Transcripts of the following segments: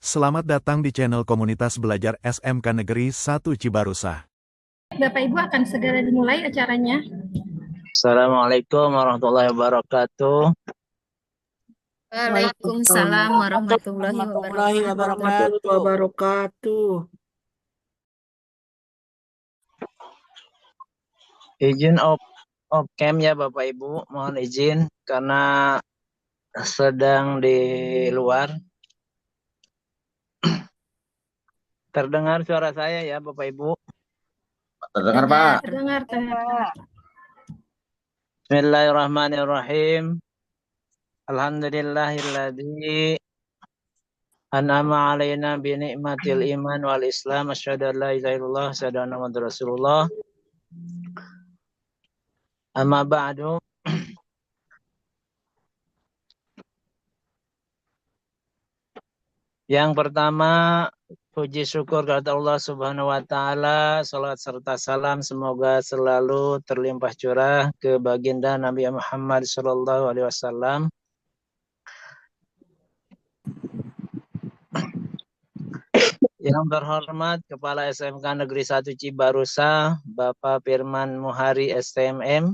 Selamat datang di channel komunitas belajar SMK Negeri 1 Cibarusah. Bapak Ibu akan segera dimulai acaranya. Assalamualaikum warahmatullahi wabarakatuh. Waalaikumsalam warahmatullahi wabarakatuh. Izin op cam ya Bapak Ibu, mohon izin karena sedang di luar. Terdengar suara saya ya Bapak Ibu? Terdengar, Pak. Terdengar. Bismillahirrahmanirrahim. Alhamdulillahilladzi an'ama alaina bi ni'matil iman wal islam asyhadu an la ilaha illallah wa asyhadu anna muhammadar rasulullah. Amma ba'du. Yang pertama, puji syukur kepada Allah Subhanahu wa taala, salat serta salam semoga selalu terlimpah curah ke baginda Nabi Muhammad sallallahu alaihi wasallam. Yang terhormat Kepala SMK Negeri 1 Cibarusah, Bapak Firman Muhari STMM.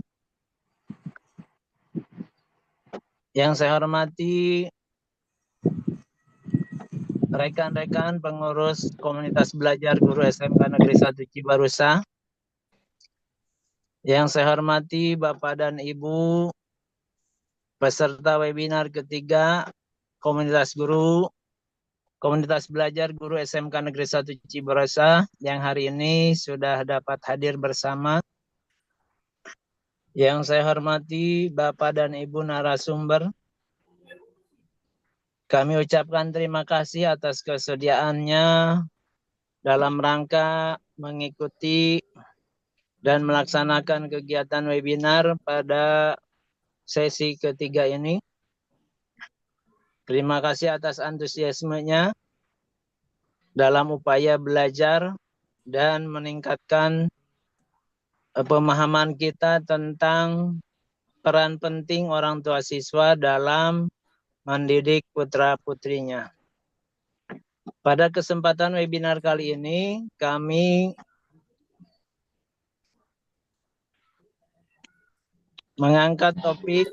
Yang saya hormati rekan-rekan pengurus komunitas belajar guru SMK Negeri 1 Cibarusah. Yang saya hormati Bapak dan Ibu peserta webinar ketiga komunitas belajar guru SMK Negeri 1 Cibarusah yang hari ini sudah dapat hadir bersama. Yang saya hormati Bapak dan Ibu narasumber. Kami ucapkan terima kasih atas kesediaannya dalam rangka mengikuti dan melaksanakan kegiatan webinar pada sesi ketiga ini. Terima kasih atas antusiasmenya dalam upaya belajar dan meningkatkan pemahaman kita tentang peran penting orang tua siswa dalam mendidik putra-putrinya. Pada kesempatan webinar kali ini, kami mengangkat topik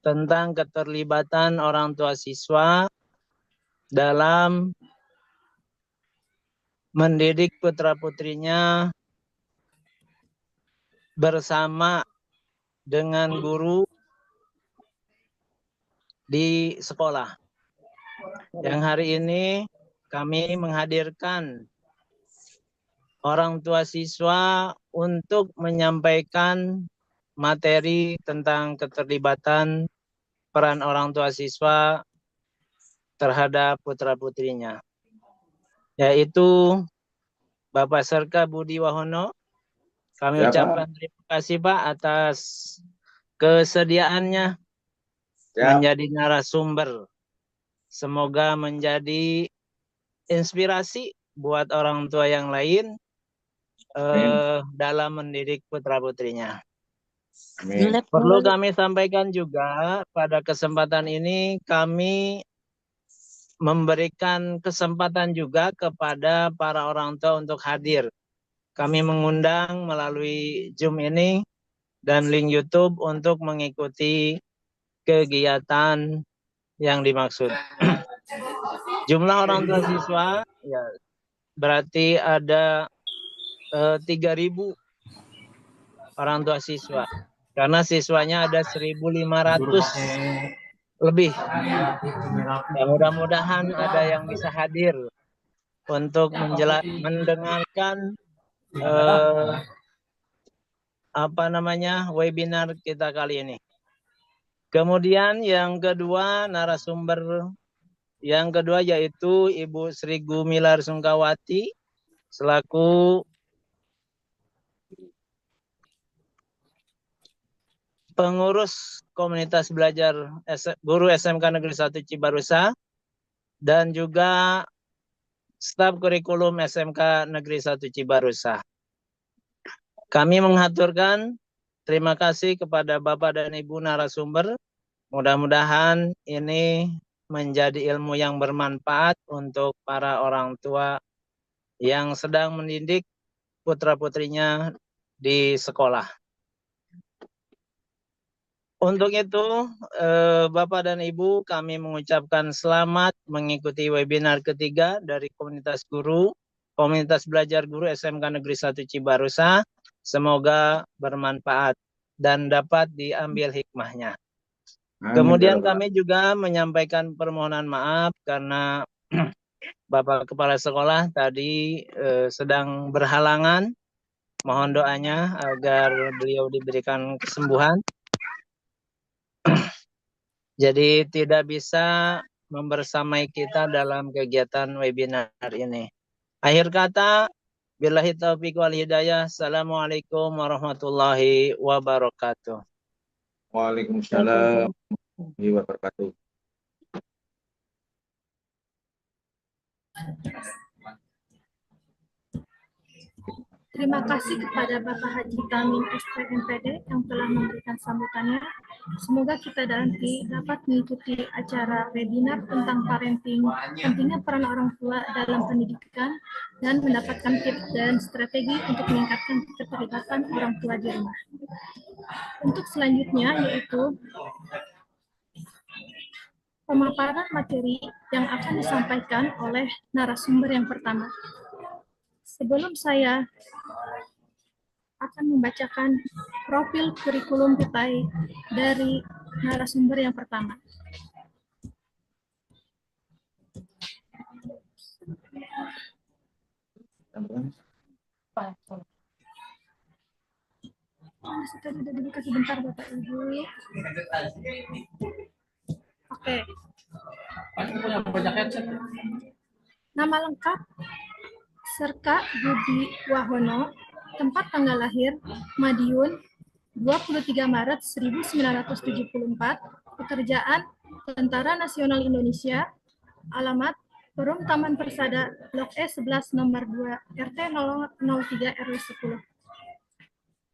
tentang keterlibatan orang tua siswa dalam mendidik putra-putrinya bersama dengan guru di sekolah. Yang hari ini kami menghadirkan orang tua siswa untuk menyampaikan materi tentang keterlibatan peran orang tua siswa terhadap putra-putrinya, yaitu Bapak Serka Budi Wahono. Kami ucapkan terima kasih Pak atas kesediaannya menjadi narasumber. Semoga menjadi inspirasi buat orang tua yang lain dalam mendidik putra-putrinya. Perlu kami sampaikan juga pada kesempatan ini kami memberikan kesempatan juga kepada para orang tua untuk hadir. Kami mengundang melalui Zoom ini dan link YouTube untuk mengikuti kegiatan yang dimaksud. Jumlah orang tua siswa ya berarti ada 3.000 orang tua siswa. Karena siswanya ada 1.500 lebih. Ya, mudah-mudahan ada yang bisa hadir untuk mendengarkan webinar kita kali ini. Kemudian yang kedua, narasumber yang kedua yaitu Ibu Sri Gumilar Sungkawati selaku pengurus komunitas belajar guru SMK Negeri 1 Cibarusah dan juga staf kurikulum SMK Negeri 1 Cibarusah. Kami mengaturkan terima kasih kepada Bapak dan Ibu narasumber. Mudah-mudahan ini menjadi ilmu yang bermanfaat untuk para orang tua yang sedang mendidik putra-putrinya di sekolah. Untuk itu, Bapak dan Ibu, kami mengucapkan selamat mengikuti webinar ketiga dari komunitas guru, komunitas belajar guru SMK Negeri 1 Cibarusa. Semoga bermanfaat dan dapat diambil hikmahnya. Kemudian kami juga menyampaikan permohonan maaf karena Bapak Kepala Sekolah tadi sedang berhalangan. Mohon doanya agar beliau diberikan kesembuhan. Jadi tidak bisa membersamai kita dalam kegiatan webinar ini. Akhir kata, billahi taufiq wal hidayah. Assalamualaikum warahmatullahi wabarakatuh. Waalaikumsalam warahmatullahi wabarakatuh. Terima kasih kepada Bapak Haji Tamin STMPD yang telah memberikan sambutannya. Semoga kita nanti dapat mengikuti acara webinar tentang parenting, pentingnya peran orang tua dalam pendidikan, dan mendapatkan tips dan strategi untuk meningkatkan keterlibatan orang tua di rumah. Untuk selanjutnya yaitu pemaparan materi yang akan disampaikan oleh narasumber yang pertama. Sebelum saya akan membacakan profil kurikulum vitae dari narasumber yang pertama. Masih tadi udah dibuka sebentar Bapak Ibu. Oke. Nama lengkap Serka Budi Wahono, tempat tanggal lahir Madiun 23 Maret 1974, pekerjaan Tentara Nasional Indonesia, alamat Perum Taman Persada, Blok E 11 nomor 2, RT 003 RW 10.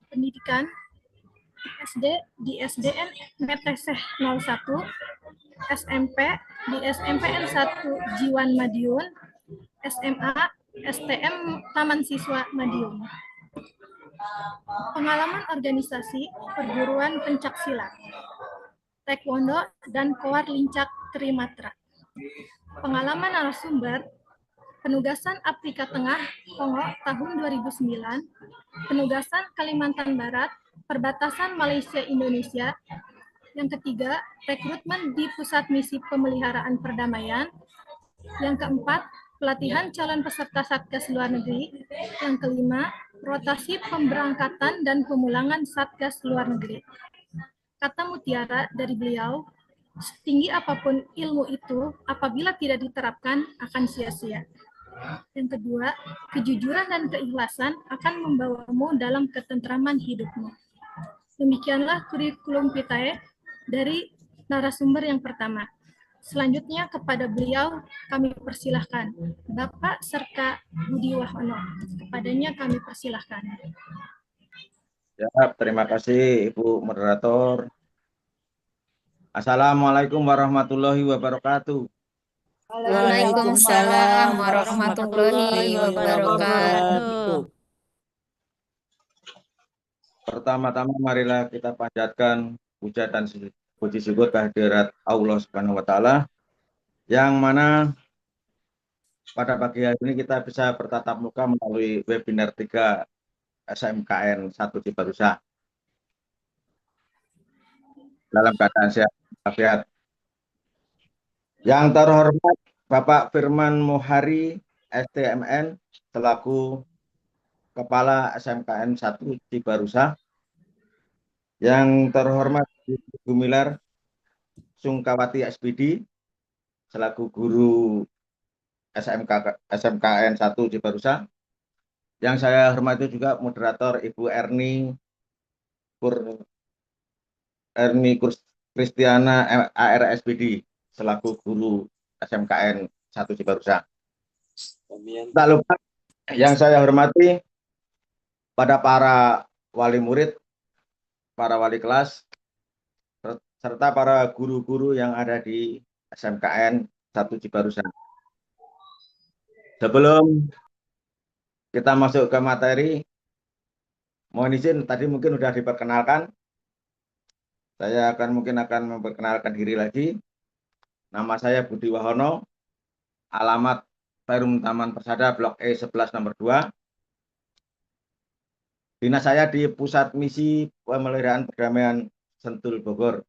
Pendidikan SD di SDN Meteseh 01, SMP di SMPN 1 Jiwan Madiun, SMA STM Taman Siswa Madiun. Pengalaman organisasi perguruan pencaksilat, taekwondo dan koar lincak Trimatra. Pengalaman narasumber, penugasan Afrika Tengah Kongo tahun 2009, penugasan Kalimantan Barat, perbatasan Malaysia Indonesia. Yang ketiga, rekrutmen di Pusat Misi Pemeliharaan Perdamaian. Yang keempat, pelatihan calon peserta Satgas Luar Negeri. Yang kelima, rotasi pemberangkatan dan pemulangan Satgas Luar Negeri. Kata mutiara dari beliau, setinggi apapun ilmu itu, apabila tidak diterapkan, akan sia-sia. Yang kedua, kejujuran dan keikhlasan akan membawamu dalam ketentraman hidupmu. Demikianlah kurikulum vitae dari narasumber yang pertama. Selanjutnya kepada beliau kami persilahkan. Bapak Serka Budi Wahono. Kepadanya kami persilahkan. Ya, terima kasih Ibu Moderator. Assalamualaikum warahmatullahi wabarakatuh. Waalaikumsalam warahmatullahi wabarakatuh. Pertama-tama marilah kita panjatkan puja dan puji syukur kehadirat Allah Subhanahu wa taala yang mana pada pagi hari ini kita bisa bertatap muka melalui webinar 3 SMKN 1 Cibarusa dalam keadaan sehat walafiat. Yang terhormat Bapak Firman Mohari STMN selaku Kepala SMKN 1 Cibarusa. Yang terhormat Ibu Gumilar Sungkawati SPD selaku Guru SMKN 1 Cibarusa. Yang saya hormati juga moderator Ibu Erni Kristiana ARSPD selaku Guru SMKN 1 Cibarusa. Tak lupa yang saya hormati pada para wali murid, para wali kelas, serta para guru-guru yang ada di SMKN 1 Cibarusa. Sebelum kita masuk ke materi, mohon izin tadi mungkin sudah diperkenalkan. Saya mungkin akan memperkenalkan diri lagi. Nama saya Budi Wahono, alamat Perum Taman Persada Blok E11 nomor 2. Dinas saya di Pusat Misi Pemeliharaan Perdamaian Sentul Bogor.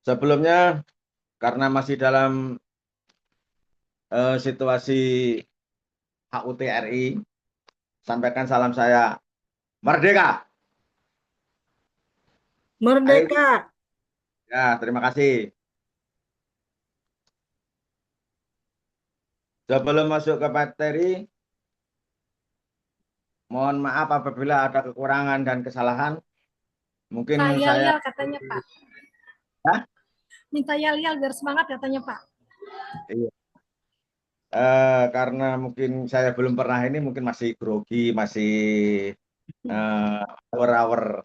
Sebelumnya, karena masih dalam situasi HUT RI, sampaikan salam saya merdeka. Merdeka. Ya, terima kasih. Sebelum masuk ke materi, mohon maaf apabila ada kekurangan dan kesalahan. Mungkin Saya saya yel katanya Pak. Hah? Minta yel biar semangat katanya Pak. Iya. Karena mungkin saya belum pernah ini, mungkin masih grogi, masih awur-awur.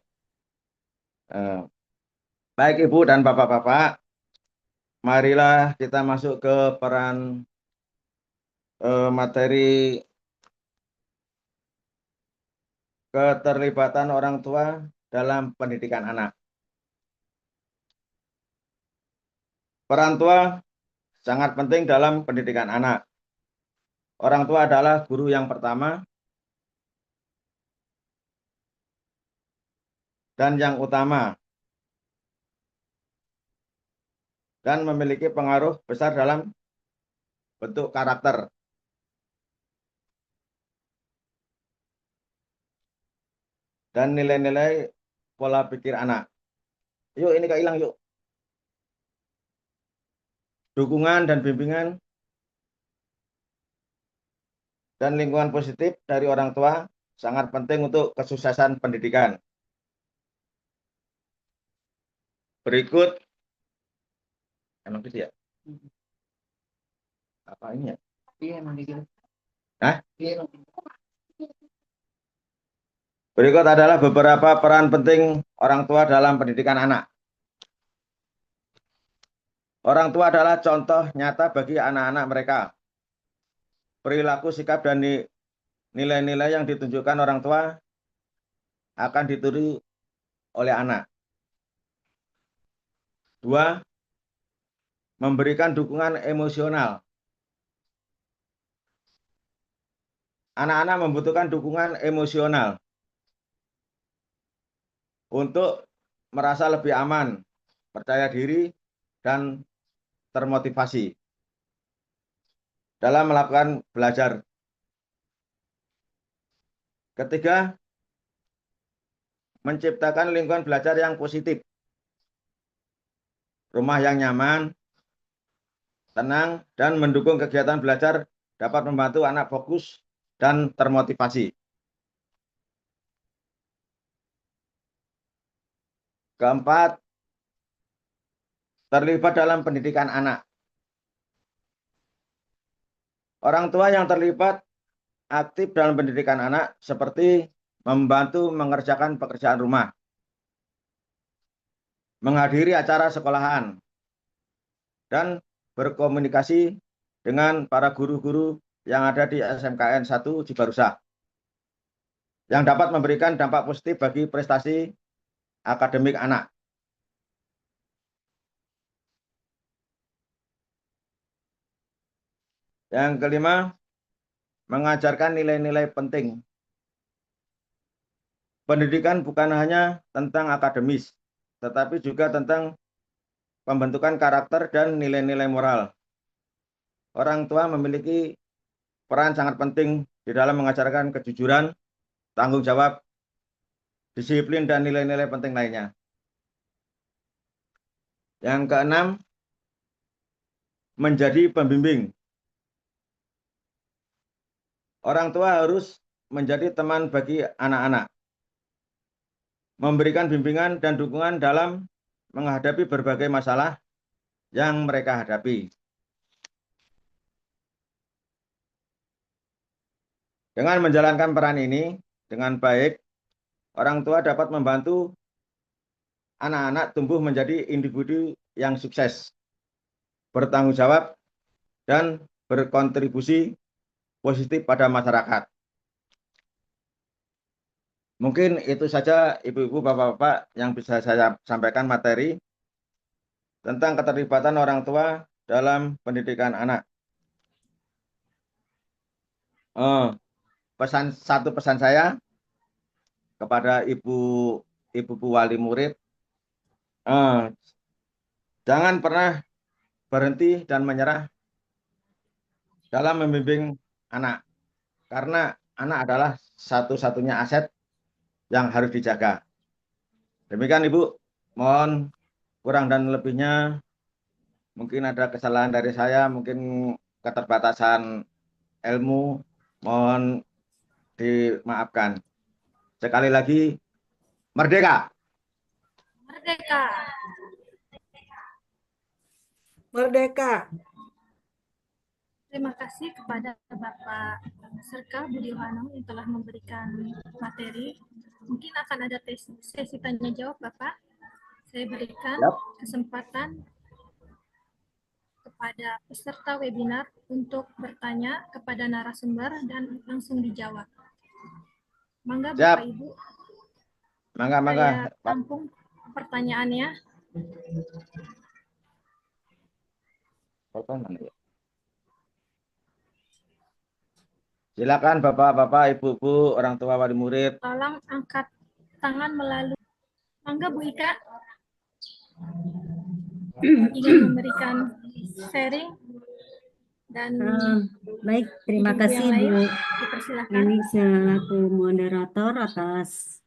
Baik Ibu dan Bapak-Bapak, marilah kita masuk ke peran materi keterlibatan orang tua dalam pendidikan anak. Peran tua sangat penting dalam pendidikan anak. Orang tua adalah guru yang pertama dan yang utama, dan memiliki pengaruh besar dalam bentuk karakter dan nilai-nilai pola pikir anak. Yuk, ini Kak hilang yuk. Dukungan dan bimbingan dan lingkungan positif dari orang tua sangat penting untuk kesuksesan pendidikan. Berikut, emang gitu ya? Apa ini ya? Iya, emang gitu. Hah? Iya. Berikut adalah beberapa peran penting orang tua dalam pendidikan anak. Orang tua adalah contoh nyata bagi anak-anak mereka. Perilaku, sikap, dan nilai-nilai yang ditunjukkan orang tua akan ditiru oleh anak. 2. Memberikan dukungan emosional. Anak-anak membutuhkan dukungan emosional untuk merasa lebih aman, percaya diri, dan termotivasi dalam melakukan belajar. Ketiga, menciptakan lingkungan belajar yang positif. Rumah yang nyaman, tenang, dan mendukung kegiatan belajar dapat membantu anak fokus dan termotivasi. Keempat, terlibat dalam pendidikan anak. Orang tua yang terlibat aktif dalam pendidikan anak seperti membantu mengerjakan pekerjaan rumah, menghadiri acara sekolahan, dan berkomunikasi dengan para guru-guru yang ada di SMKN 1 Cibarusa, yang dapat memberikan dampak positif bagi prestasi akademik anak. Yang kelima, mengajarkan nilai-nilai penting. Pendidikan bukan hanya tentang akademis, tetapi juga tentang pembentukan karakter dan nilai-nilai moral. Orang tua memiliki peran sangat penting di dalam mengajarkan kejujuran, tanggung jawab, disiplin, dan nilai-nilai penting lainnya. Yang keenam, menjadi pembimbing. Orang tua harus menjadi teman bagi anak-anak, memberikan bimbingan dan dukungan dalam menghadapi berbagai masalah yang mereka hadapi. Dengan menjalankan peran ini dengan baik, orang tua dapat membantu anak-anak tumbuh menjadi individu yang sukses, bertanggung jawab, dan berkontribusi positif pada masyarakat. Mungkin itu saja ibu-ibu, bapak-bapak yang bisa saya sampaikan materi tentang keterlibatan orang tua dalam pendidikan anak. Satu pesan saya kepada ibu wali murid, jangan pernah berhenti dan menyerah dalam membimbing anak, karena anak adalah satu-satunya aset yang harus dijaga. Demikian Ibu, mohon kurang dan lebihnya mungkin ada kesalahan dari saya, mungkin keterbatasan ilmu, mohon dimaafkan. Sekali lagi, merdeka! Merdeka! Merdeka. Terima kasih kepada Bapak Serka Budiono yang telah memberikan materi. Mungkin akan ada sesi tanya jawab, Bapak. Saya berikan kesempatan kepada peserta webinar untuk bertanya kepada narasumber dan langsung dijawab. Mangga Bapak Ibu. Mangga. Saya tampung pertanyaannya. Silakan Bapak-bapak, Ibu-ibu, orang tua wali murid. Tolong angkat tangan melalui. Mangga Bu Ika. Ingin memberikan sharing dan baik, terima kasih Bu dipersilakan. Ini selaku moderator atas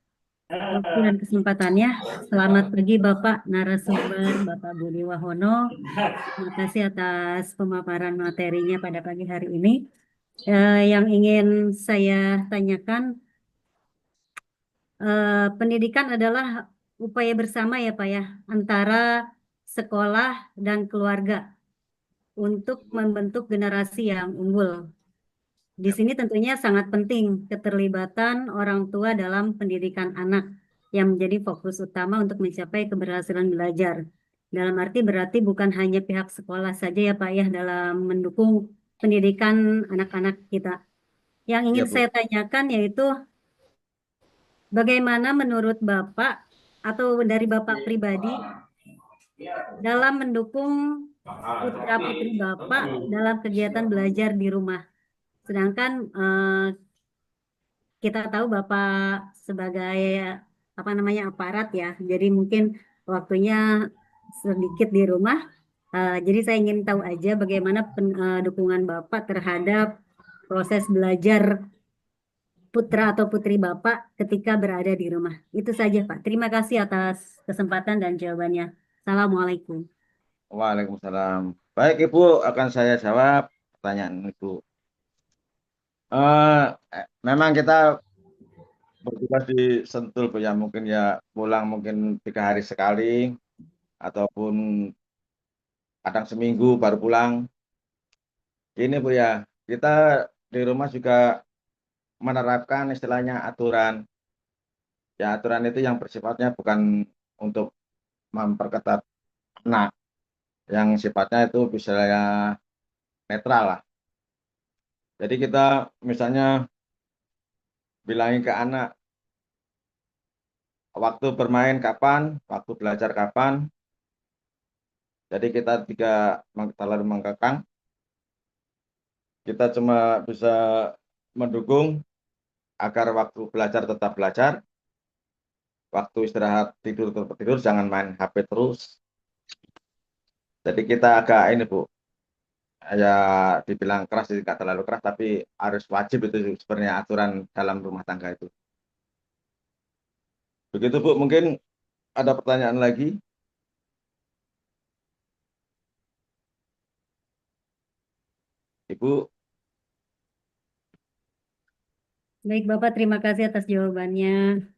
waktu dan kesempatannya. Selamat pagi Bapak narasumber, Bapak Budi Wahono. Terima kasih atas pemaparan materinya pada pagi hari ini. Yang ingin saya tanyakan, pendidikan adalah upaya bersama ya Pak ya, antara sekolah dan keluarga untuk membentuk generasi yang unggul. Di sini tentunya sangat penting keterlibatan orang tua dalam pendidikan anak yang menjadi fokus utama untuk mencapai keberhasilan belajar. Dalam arti berarti bukan hanya pihak sekolah saja ya Pak ya dalam mendukung pendidikan anak-anak kita. Yang ingin saya tanyakan yaitu bagaimana menurut Bapak atau dari Bapak pribadi dalam mendukung putra-putri Bapak dalam kegiatan belajar di rumah. Sedangkan kita tahu Bapak sebagai aparat ya, jadi mungkin waktunya sedikit di rumah. Jadi saya ingin tahu aja bagaimana dukungan Bapak terhadap proses belajar putra atau putri Bapak ketika berada di rumah. Itu saja Pak. Terima kasih atas kesempatan dan jawabannya. Assalamualaikum. Waalaikumsalam. Baik Ibu, akan saya jawab pertanyaan Ibu. Memang kita bertugas di Sentul Bu ya, mungkin ya pulang mungkin 3 hari sekali ataupun kadang seminggu baru pulang. Ini Bu ya, kita di rumah juga menerapkan istilahnya aturan. Ya aturan itu yang bersifatnya bukan untuk memperketat anak, yang sifatnya itu bisa netral lah. Jadi kita misalnya bilangin ke anak waktu bermain kapan, waktu belajar kapan. Jadi kita tidak terlalu mengekang. Kita cuma bisa mendukung agar waktu belajar tetap belajar. Waktu istirahat tidur tetap tidur, jangan main HP terus. Jadi kita agak ini Bu, ya dibilang keras, tidak terlalu keras, tapi harus wajib itu sebenarnya aturan dalam rumah tangga itu. Begitu Bu, mungkin ada pertanyaan lagi? Ibu. Baik Bapak, terima kasih atas jawabannya.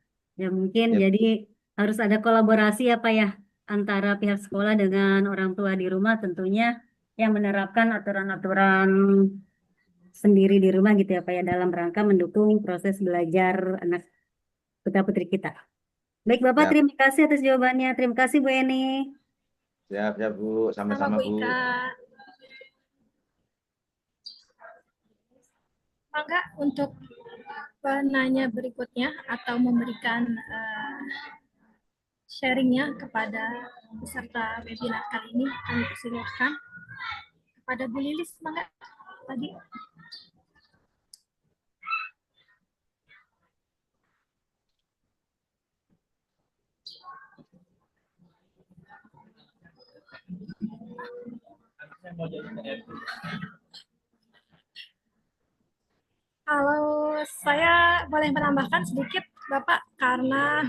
Ya mungkin jadi harus ada kolaborasi ya Pak ya antara pihak sekolah dengan orang tua di rumah tentunya yang menerapkan aturan-aturan sendiri di rumah gitu ya Pak ya dalam rangka mendukung proses belajar anak putra-putri kita. Baik Bapak, Ya, terima kasih atas jawabannya. Terima kasih Bu Eni. siap, siap Bu. Sama Sama-sama Bu Bu. Ika. Mangga untuk penanya berikutnya atau memberikan sharingnya kepada peserta webinar kali ini, kami persilahkan kepada Bu Lilis, mangga tadi. Kalau saya boleh menambahkan sedikit, Bapak, karena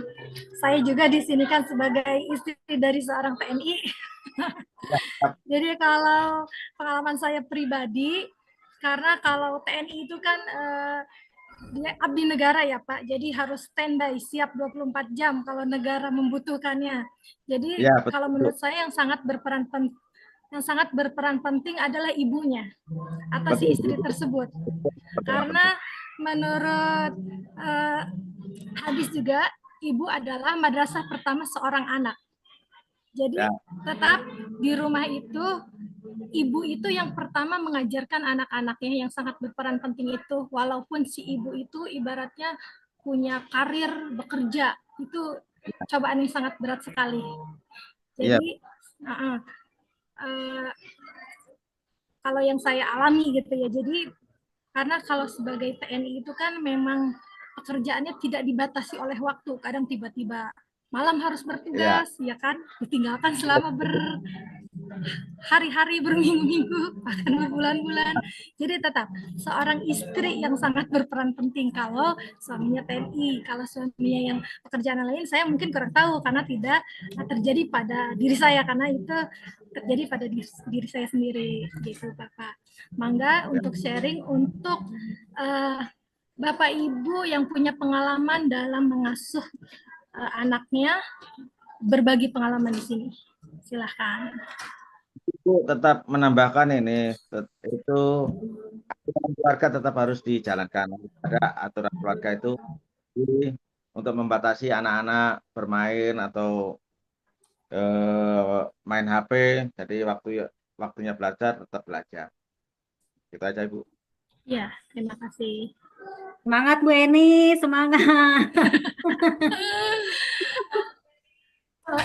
saya juga di sini kan sebagai istri dari seorang TNI. Jadi kalau pengalaman saya pribadi, karena kalau TNI itu kan dia abdi negara ya Pak, jadi harus standby siap 24 jam kalau negara membutuhkannya. Jadi Ya, betul. kalau menurut saya yang sangat berperan penting adalah ibunya atau si Betul. istri tersebut. Betul. Karena menurut hadis juga, ibu adalah madrasah pertama seorang anak. Jadi Ya. tetap di rumah itu, ibu itu yang pertama mengajarkan anak-anaknya, yang sangat berperan penting itu. Walaupun si ibu itu ibaratnya punya karir bekerja, itu cobaan yang sangat berat sekali. Iya. Jadi kalau yang saya alami gitu ya, jadi karena kalau sebagai TNI itu kan memang pekerjaannya tidak dibatasi oleh waktu. Kadang tiba-tiba malam harus bertugas, ya kan, ditinggalkan selama berhari-hari, berminggu-minggu, bahkan berbulan-bulan. Jadi tetap seorang istri yang sangat berperan penting kalau suaminya TNI. Kalau suaminya yang pekerjaan lain, saya mungkin kurang tahu karena tidak terjadi pada diri saya, karena itu terjadi pada diri saya sendiri, gitu Bapak. Mangga untuk sharing untuk Bapak Ibu yang punya pengalaman dalam mengasuh anaknya, berbagi pengalaman di sini. Silahkan. Ibu tetap menambahkan ini, itu aturan keluarga tetap harus dijalankan. Ada aturan keluarga itu untuk membatasi anak-anak bermain atau main HP, jadi waktunya belajar tetap belajar. Gitu aja Ibu. Ya, terima kasih. Semangat Bu Eni, semangat.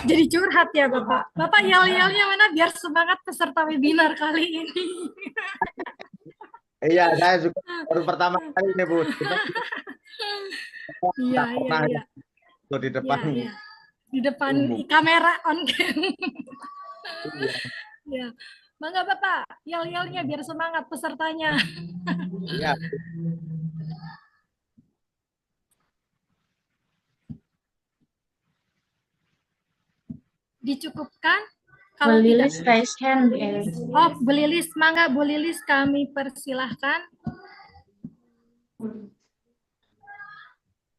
Jadi curhat ya Bapak. Bapak yel-yelnya mana biar semangat peserta webinar kali ini. Iya, saya juga baru pertama kali ini Bu. Iya, iya, iya. Tuh di depan. Ya, ya. Di depan kamera on cam. Ya. Bangga Bapak, yel-yelnya biar semangat pesertanya. Iya. Dicukupkan? Bu Lilis raise hand. Oh, Bu Lilis, mangga Bu Lilis kami persilahkan.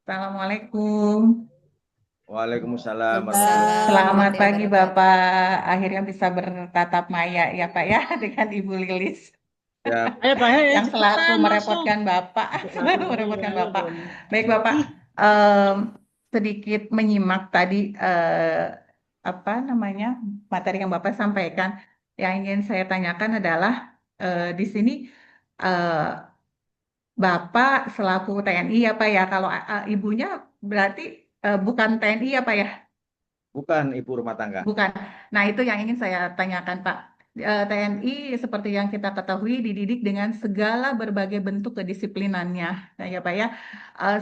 Assalamualaikum. Waalaikumsalam. Selamat pagi Bapak. Akhirnya bisa bertatap maya ya Pak ya dengan Ibu Lilis. Ya. Yang selalu merepotkan Bapak. Baik Bapak, sedikit menyimak tadi materi yang Bapak sampaikan. Yang ingin saya tanyakan adalah di sini Bapak selaku TNI ya Pak ya. Kalau ibunya berarti bukan TNI ya Pak ya? Bukan ibu rumah tangga. Bukan. Nah, itu yang ingin saya tanyakan, Pak. TNI seperti yang kita ketahui dididik dengan segala berbagai bentuk kedisiplinannya, nah, ya Pak ya,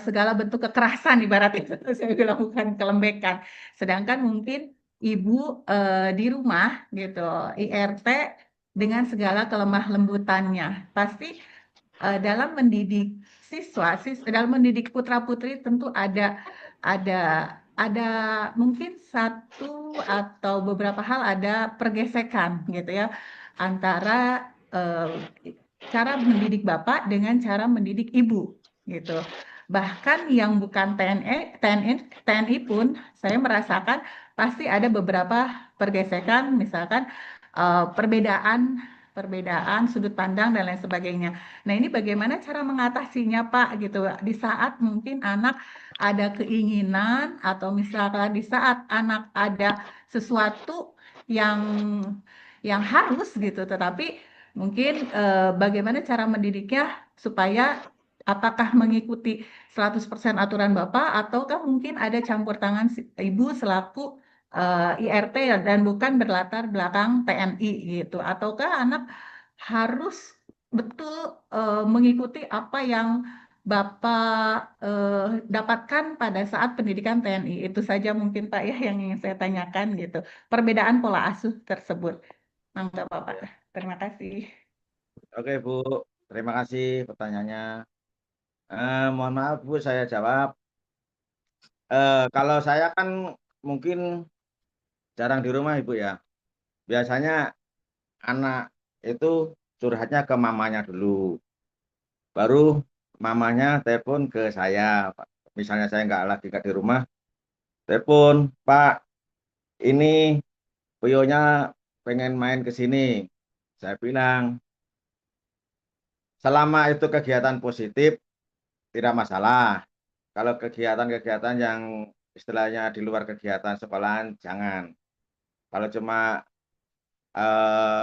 segala bentuk kekerasan ibaratnya saya bilang, bukan kelembekan. Sedangkan mungkin ibu di rumah gitu, IRT dengan segala kelemah lembutannya, pasti dalam mendidik siswa, dalam mendidik putra putri tentu ada mungkin satu atau beberapa hal ada pergesekan gitu ya antara cara mendidik bapak dengan cara mendidik ibu gitu. Bahkan yang bukan TNI pun saya merasakan pasti ada beberapa pergesekan, misalkan perbedaan perbedaan sudut pandang dan lain sebagainya. Nah, ini bagaimana cara mengatasinya, Pak, gitu. Di saat mungkin anak ada keinginan atau misalkan di saat anak ada sesuatu yang harus gitu, tetapi mungkin bagaimana cara mendidiknya supaya apakah mengikuti 100% aturan Bapak ataukah mungkin ada campur tangan Ibu selaku IRT dan bukan berlatar belakang TNI gitu, ataukah anak harus betul mengikuti apa yang Bapak dapatkan pada saat pendidikan TNI. Itu saja mungkin Pak ya yang ingin saya tanyakan gitu. Perbedaan pola asuh tersebut. Mangga Bapak. Terima kasih. Oke Bu, terima kasih pertanyaannya. Mohon maaf Bu, saya jawab. Kalau saya kan mungkin jarang di rumah Ibu ya. Biasanya anak itu curhatnya ke mamanya dulu. Baru mamanya telepon ke saya. Misalnya saya nggak di rumah, telepon, Pak, ini Puyonya pengen main ke sini. Saya bilang, selama itu kegiatan positif, tidak masalah. Kalau kegiatan-kegiatan yang istilahnya di luar kegiatan sekolahan, jangan. Kalau cuma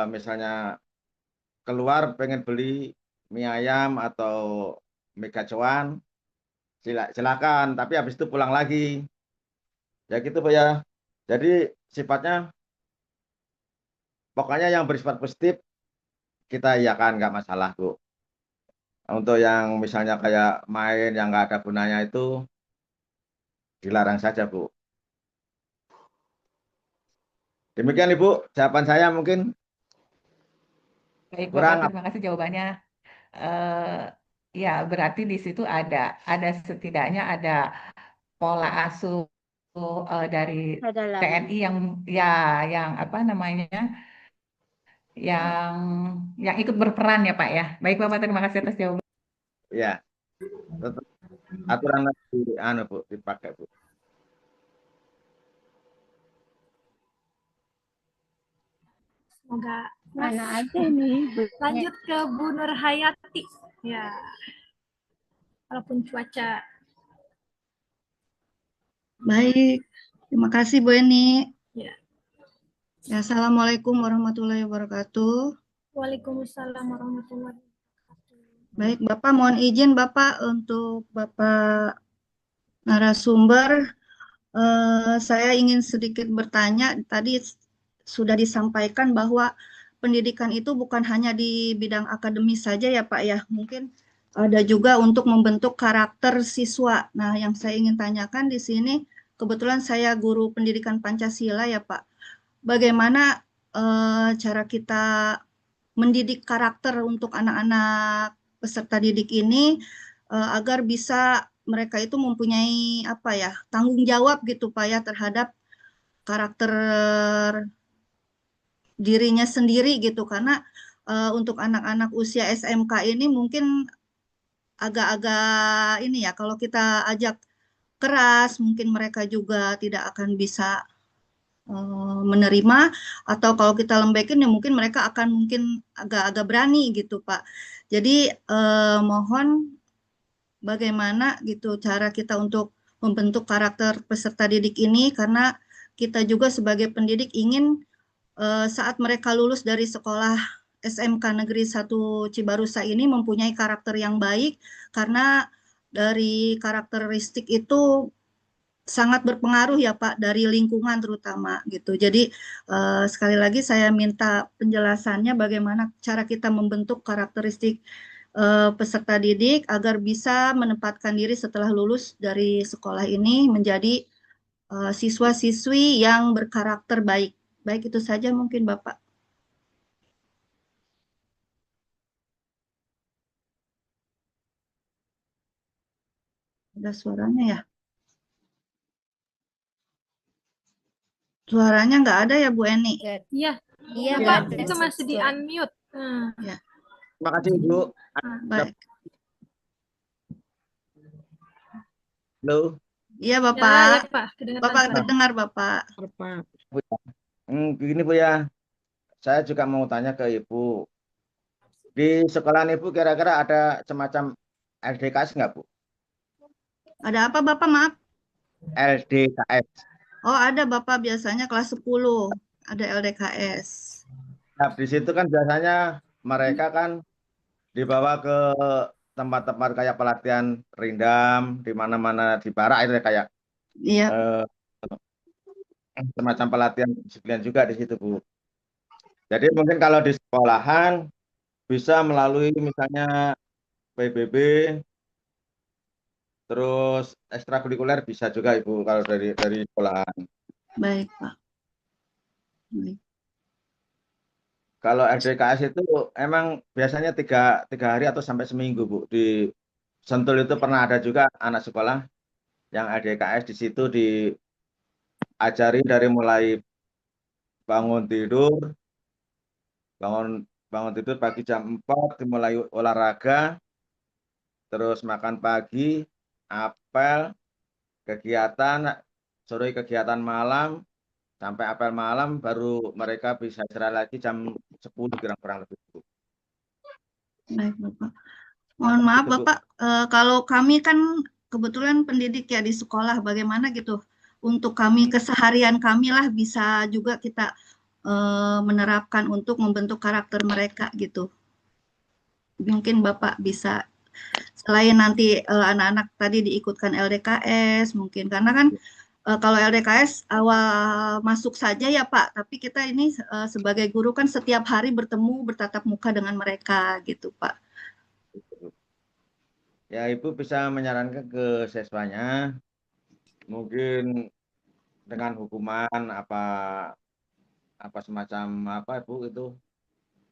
misalnya keluar pengen beli mie ayam atau mie gacoan, silakan. Tapi habis itu pulang lagi. Ya gitu Pak ya. Jadi sifatnya, pokoknya yang bersifat positif, kita iyakan, nggak masalah Bu. Untuk yang misalnya kayak main yang nggak ada gunanya itu, dilarang saja Bu. Demikian Ibu, jawaban saya mungkin Baik Bapak, kurang. terima kasih jawabannya. Ya berarti di situ ada setidaknya ada pola asuh dari TNI yang apa namanya yang ikut berperan ya Pak ya. Baik Bapak, terima kasih atas jawaban. Ya, tetap aturan Bu, dipakai Bu. Semoga Mana aja nih. lanjut ke Bu Nur Hayati. Ya, walaupun cuaca. Baik, terima kasih Bu Eni. Ya. Ya, Assalamualaikum warahmatullahi wabarakatuh. Waalaikumsalam warahmatullahi wabarakatuh. Baik, Bapak mohon izin Bapak untuk Bapak narasumber. Saya ingin sedikit bertanya, tadi sudah disampaikan bahwa pendidikan itu bukan hanya di bidang akademis saja ya Pak ya, mungkin ada juga untuk membentuk karakter siswa. Nah, yang saya ingin tanyakan di sini, kebetulan saya guru pendidikan Pancasila ya Pak. Bagaimana cara kita mendidik karakter untuk anak-anak peserta didik ini agar bisa mereka itu mempunyai apa ya, tanggung jawab gitu Pak ya terhadap karakter dirinya sendiri gitu, karena untuk anak-anak usia SMK ini mungkin agak-agak ini ya, kalau kita ajak keras mungkin mereka juga tidak akan bisa menerima, atau kalau kita lembekin ya mungkin mereka akan mungkin agak-agak berani gitu Pak. Jadi mohon bagaimana gitu cara kita untuk membentuk karakter peserta didik ini, karena kita juga sebagai pendidik ingin saat mereka lulus dari sekolah SMK Negeri 1 Cibarusa ini mempunyai karakter yang baik, karena dari karakteristik itu sangat berpengaruh ya Pak, dari lingkungan terutama gitu. Jadi sekali lagi saya minta penjelasannya bagaimana cara kita membentuk karakteristik peserta didik agar bisa menempatkan diri setelah lulus dari sekolah ini menjadi siswa-siswi yang berkarakter baik. Baik, itu saja mungkin Bapak. Ada suaranya ya? Suaranya nggak ada ya Bu Eni? Iya, Iya, Bapak itu masih di unmute. Ya, Terima kasih Bu. baik. Halo. Iya Ya, ya Bapak. Pak, kedengaran Bapak suara. terdengar Bapak. Begini Bu ya, saya juga mau tanya ke Ibu. Di sekolah Ibu kira-kira ada semacam LDKS nggak, Bu? Ada apa Bapak, maaf? LDKS. Oh, ada Bapak, biasanya kelas 10 ada LDKS. Nah, di situ kan biasanya mereka kan dibawa ke tempat-tempat kayak pelatihan rindam, di mana-mana di barak itu ya, kayak Iya, eh, semacam pelatihan disiplin juga di situ, Bu. Jadi mungkin kalau di sekolahan bisa melalui misalnya PBB, terus ekstrakurikuler bisa juga Ibu kalau dari sekolahan. baik Pak. Baik. Kalau LDKS itu emang biasanya tiga hari atau sampai seminggu, Bu. Di Sentul itu pernah ada juga anak sekolah yang LDKS, di situ diajari dari mulai bangun tidur, bangun bangun tidur pagi jam 4, dimulai olahraga, terus makan pagi, apel, kegiatan, sore kegiatan malam, sampai apel malam, baru mereka bisa istirahat lagi jam 10 kurang lebih, Bu. Baik Bapak. Mohon maaf Itu, Bu. Bapak, kalau kami kan kebetulan pendidik ya di sekolah, bagaimana gitu untuk kami keseharian kami lah bisa juga kita menerapkan untuk membentuk karakter mereka gitu. Mungkin Bapak bisa selain nanti anak-anak tadi diikutkan LDKS mungkin, karena kan kalau LDKS awal masuk saja ya Pak, tapi kita ini sebagai guru kan setiap hari bertemu bertatap muka dengan mereka gitu Pak. Ya, Ibu bisa menyarankan ke siswanya, mungkin dengan hukuman apa semacam apa, Ibu, itu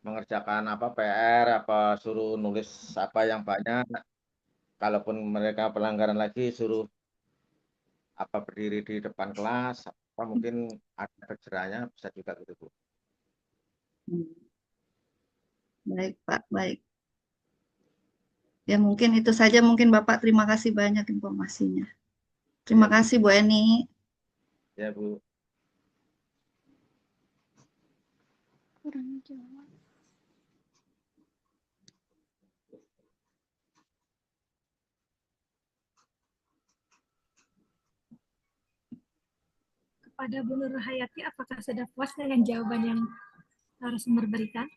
mengerjakan apa PR, apa suruh nulis apa yang banyak. Kalaupun mereka pelanggaran lagi, suruh apa berdiri di depan kelas, apa mungkin ada efek jerahnya, bisa juga gitu, Bu. Hmm. Baik Pak, baik. Ya mungkin itu saja, mungkin Bapak, terima kasih banyak informasinya. Terima Ya, Bu. kasih Bu Eni. Ya, Bu. Kurang jawab. Kepada Bu Nur Hayati, apakah sudah puas dengan jawaban yang narasumber berikan?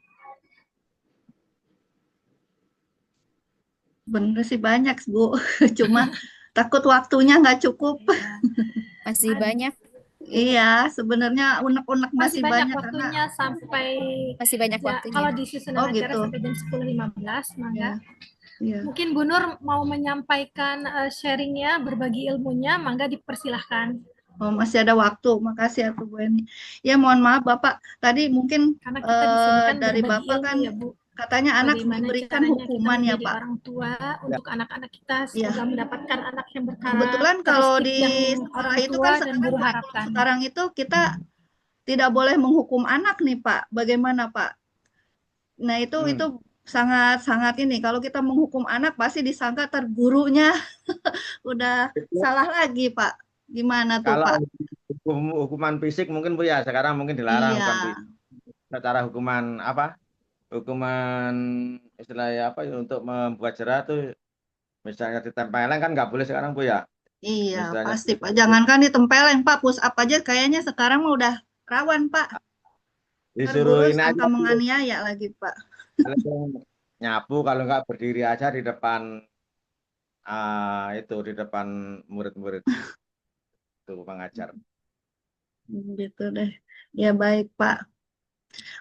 Bener sih banyak Bu, cuma takut waktunya nggak cukup. Masih banyak, Iya, sebenarnya unek-unek Masih masih banyak banyak karena waktunya sampai masih banyak waktunya. kalau disusunan Oh acara gitu. sampai jam 10.15, mangga. Ya, iya. Mungkin Bu Nur mau menyampaikan sharingnya, berbagi ilmunya, mangga dipersilahkan. Oh, masih ada waktu. Makasih ya Bu Eni. Ya, mohon maaf Bapak. Tadi mungkin Karena kita di sini kan dari berbagi Bapak ilmu kan ya Bu. katanya anak Bagaimana diberikan caranya kita hukuman ya menjadi Pak. orang tua Ya. untuk anak-anak kita Iya. semoga mendapatkan anak yang Kebetulan kalau berkarakteristik di yang sekolah orang itu tua kan dan sekarang guru kurikulum harapkan. sekarang itu kita tidak boleh menghukum anak nih Pak. Bagaimana Pak? Nah, itu sangat-sangat ini. Kalau kita menghukum anak pasti disangka tergurunya udah salah lagi Pak. Gimana tuh Kalau Pak? hukuman fisik mungkin, Bu, ya sekarang mungkin dilarang Iya, hukuman fisik. Secara hukuman apa? Hukuman istilahnya apa ya, untuk membuat jerah tuh, misalnya ditempelin kan nggak boleh sekarang, Bu, ya. iya Misalnya pasti Pak. Jangankan ditempelin Pak, push up aja kayaknya sekarang mah udah rawan Pak. Ntar disuruh guru ini aja, sangka Bu. menganiaya lagi Pak. Paling nyapu, kalau nggak berdiri aja di depan itu di depan murid-murid itu pengajar. Gitu deh. Ya baik Pak.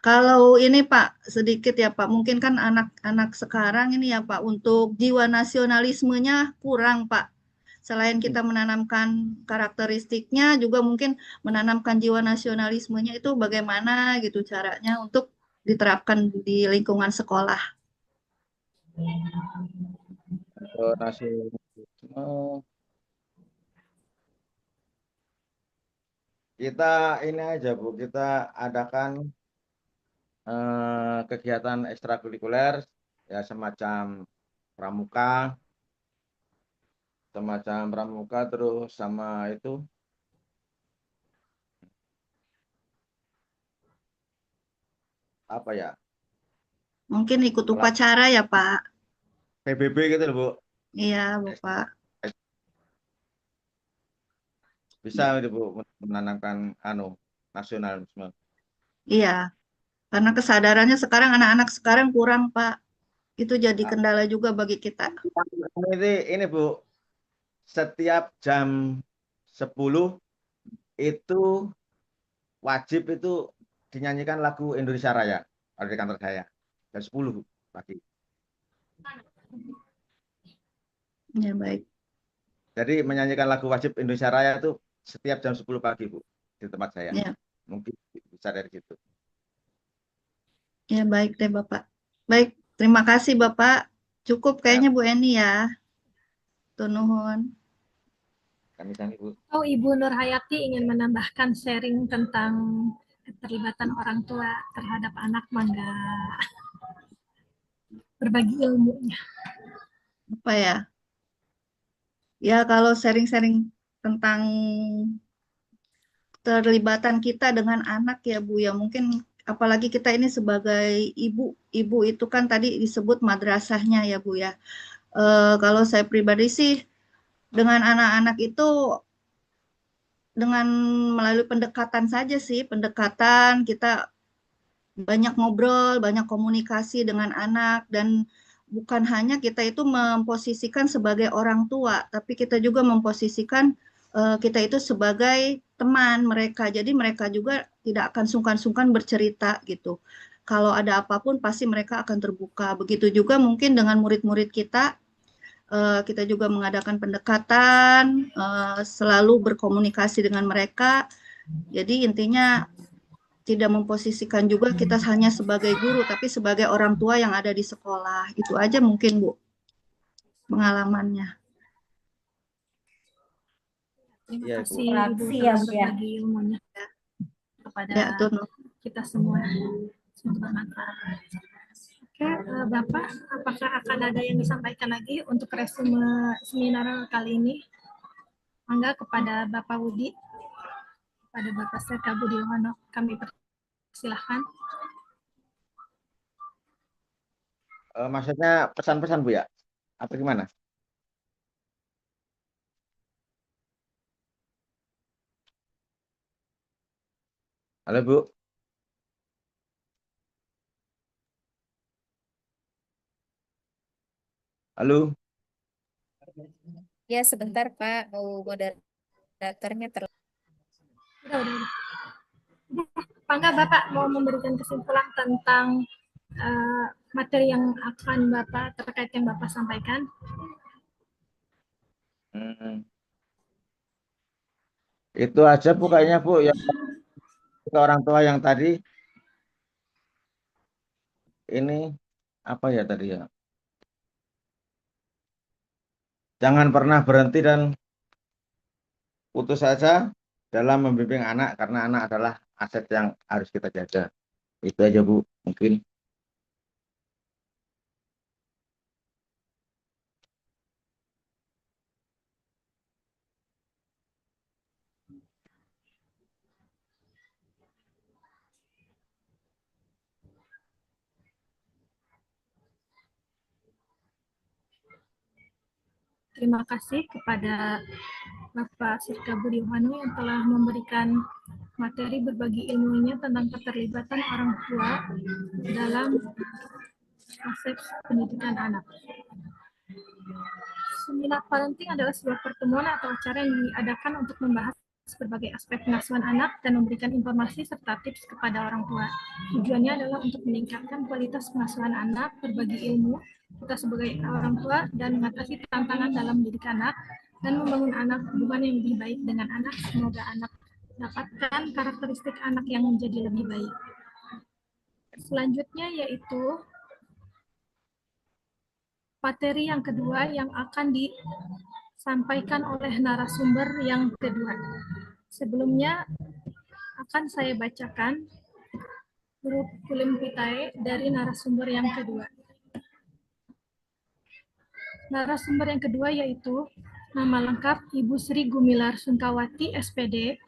Kalau ini Pak, sedikit ya Pak, mungkin kan anak-anak sekarang ini ya Pak, untuk jiwa nasionalismenya kurang Pak. Selain kita menanamkan karakteristiknya, juga mungkin menanamkan jiwa nasionalismenya itu bagaimana gitu caranya untuk diterapkan di lingkungan sekolah. Nasionalisme kita ini aja, Bu, kita adakan kegiatan ekstrakurikuler ya, semacam pramuka terus sama itu apa ya, Mungkin ikut upacara ya, Pak. PBB gitu loh, Bu. Iya, Bapak. Bisa itu, Bu, menanamkan nasionalisme. Iya, karena kesadarannya sekarang anak-anak sekarang kurang, Pak. Itu jadi kendala juga bagi kita. Ini Bu, setiap jam 10 itu wajib itu dinyanyikan lagu Indonesia Raya di kantor saya. Jam 10 Bu, pagi. Ya, baik. Jadi menyanyikan lagu wajib Indonesia Raya itu setiap jam 10 pagi, Bu, di tempat saya. Ya. Mungkin bisa dari situ. Ya, baik deh, Bapak. Baik, terima kasih, Bapak. Cukup kayaknya Bu Eni ya. Nuhun. Kami Bu. Oh, Ibu Nur Hayati ingin menambahkan sharing tentang keterlibatan orang tua terhadap anak, mangga berbagi ilmunya. Apa ya? Ya, kalau sharing-sharing tentang keterlibatan kita dengan anak ya Bu, ya mungkin apalagi kita ini sebagai ibu itu kan tadi disebut madrasahnya ya Bu ya. Kalau saya pribadi sih dengan anak-anak itu dengan melalui pendekatan saja sih, pendekatan kita banyak ngobrol, banyak komunikasi dengan anak, dan bukan hanya kita itu memposisikan sebagai orang tua, tapi kita juga memposisikan kita itu sebagai teman mereka. Jadi mereka juga tidak akan sungkan-sungkan bercerita gitu. Kalau ada apapun pasti mereka akan terbuka. Begitu juga mungkin dengan murid-murid kita juga mengadakan pendekatan, selalu berkomunikasi dengan mereka. Jadi intinya tidak memposisikan juga kita hanya sebagai guru, tapi sebagai orang tua yang ada di sekolah. Itu aja mungkin, Bu, pengalamannya. Terima kasih Ibu ya, telah berbagi ilmunya kepada kita semua. Semoga bermanfaat. Oke, Bapak, apakah akan ada yang disampaikan lagi untuk resume seminar kali ini? Mangga kepada Bapak Budi, kepada Bapak Serka Budiono, kami persilahkan. Maksudnya pesan-pesan Bu ya? Apa gimana? Halo Bu. Halo. Ya, sebentar Pak, moderatornya Udah. Mangga Bapak mau memberikan kesimpulan tentang materi yang akan Bapak terkait yang Bapak sampaikan. Itu aja Bu kayaknya Bu, yang ke orang tua yang tadi ini apa ya tadi ya? Jangan pernah berhenti dan putus asa dalam membimbing anak, karena anak adalah aset yang harus kita jaga. Itu aja Bu, mungkin. Terima kasih kepada Bapak Serka Budiono yang telah memberikan materi berbagi ilmunya tentang keterlibatan orang tua dalam proses pendidikan anak. Seminar parenting adalah sebuah pertemuan atau acara yang diadakan untuk membahas berbagai aspek pengasuhan anak dan memberikan informasi serta tips kepada orang tua. Tujuannya adalah untuk meningkatkan kualitas pengasuhan anak, berbagi ilmu kita sebagai orang tua, dan mengatasi tantangan dalam mendidik anak dan membangun anak hubungan yang lebih baik dengan anak. Semoga anak dapatkan karakteristik anak yang menjadi lebih baik. Selanjutnya yaitu materi yang kedua yang akan disampaikan oleh narasumber yang kedua. Sebelumnya akan saya bacakan kurikulum vitae dari narasumber yang kedua. Narasumber yang kedua yaitu nama lengkap Ibu Sri Gumilar Sungkawati, SPD,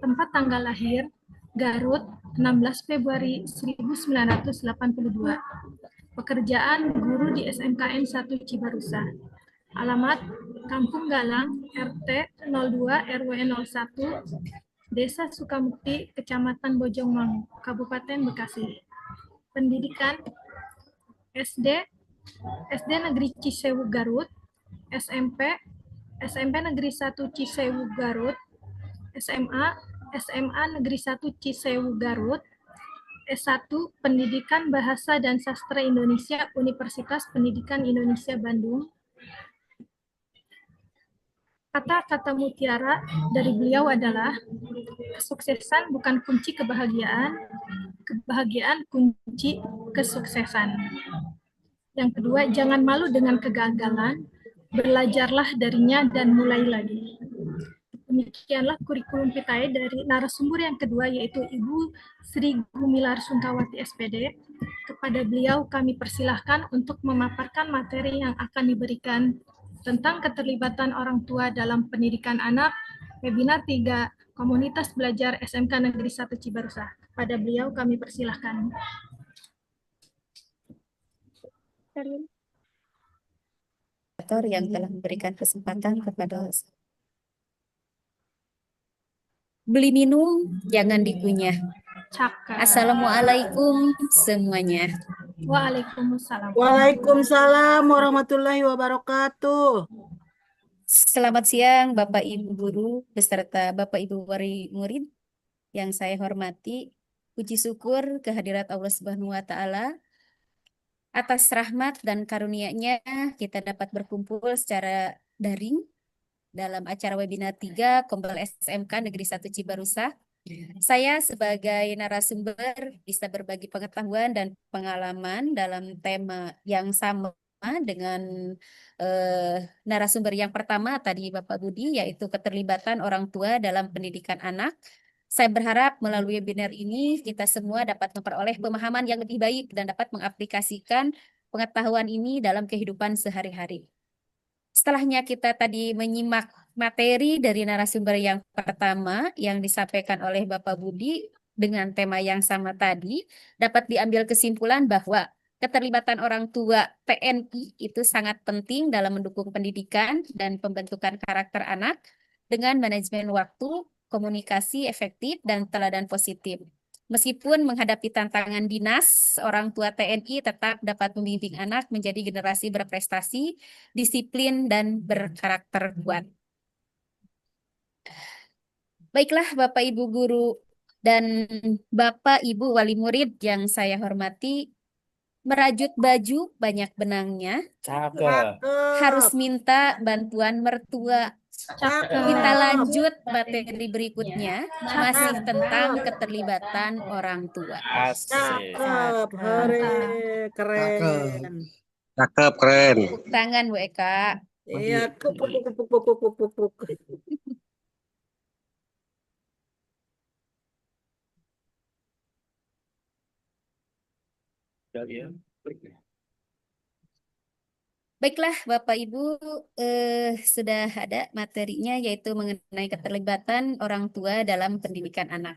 tempat tanggal lahir Garut, 16 Februari 1982. pekerjaan guru di SMKN 1 Cibarusa. Alamat Kampung Galang, RT 02 RW 01, Desa Sukamukti, Kecamatan Bojongmangu, Kabupaten Bekasi. Pendidikan SD, SD Negeri Cisewu Garut, SMP, SMP Negeri 1 Cisewu Garut, SMA, SMA Negeri 1 Cisewu Garut, S1 Pendidikan Bahasa dan Sastra Indonesia, Universitas Pendidikan Indonesia Bandung. Kata-kata mutiara dari beliau adalah, kesuksesan bukan kunci kebahagiaan, kebahagiaan kunci kesuksesan. Yang kedua, jangan malu dengan kegagalan, belajarlah darinya dan mulai lagi. Demikianlah kurikulum vitae dari narasumber yang kedua, yaitu Ibu Sri Gumilar Sungkawati SPD. Kepada beliau kami persilahkan untuk memaparkan materi yang akan diberikan tentang keterlibatan orang tua dalam pendidikan anak, webinar 3, Komunitas Belajar SMK Negeri 1 Cibarusa. Kepada beliau kami persilahkan. Yang telah memberikan kesempatan kepada beli minum jangan dikunyah. Cakep. Assalamualaikum semuanya. Waalaikumsalam. Waalaikumsalam warahmatullahi wabarakatuh. Selamat siang Bapak Ibu Guru beserta Bapak Ibu wali murid yang saya hormati. Puji syukur kehadirat Allah Subhanahu wa taala atas rahmat dan karunia-Nya kita dapat berkumpul secara daring dalam acara webinar 3 Kombel SMK Negeri 1 Cibarusa. Saya sebagai narasumber bisa berbagi pengetahuan dan pengalaman dalam tema yang sama dengan narasumber yang pertama tadi Bapak Budi, yaitu keterlibatan orang tua dalam pendidikan anak. Saya berharap melalui webinar ini kita semua dapat memperoleh pemahaman yang lebih baik dan dapat mengaplikasikan pengetahuan ini dalam kehidupan sehari-hari. Setelahnya kita tadi menyimak materi dari narasumber yang pertama yang disampaikan oleh Bapak Budi dengan tema yang sama tadi, dapat diambil kesimpulan bahwa keterlibatan orang tua TNI itu sangat penting dalam mendukung pendidikan dan pembentukan karakter anak dengan manajemen waktu, komunikasi efektif, dan teladan positif. Meskipun menghadapi tantangan dinas, orang tua TNI tetap dapat membimbing anak menjadi generasi berprestasi, disiplin, dan berkarakter kuat. Baiklah Bapak Ibu Guru dan Bapak Ibu Wali Murid yang saya hormati, merajut baju banyak benangnya, harus minta bantuan mertua. Kita lanjut materi berikutnya, masih tentang keterlibatan orang tua. Cakep, keren. Cakep, keren. Tepuk tangan Bu Eka. Iya, puk. Baiklah Bapak Ibu, sudah ada materinya yaitu mengenai keterlibatan orang tua dalam pendidikan anak.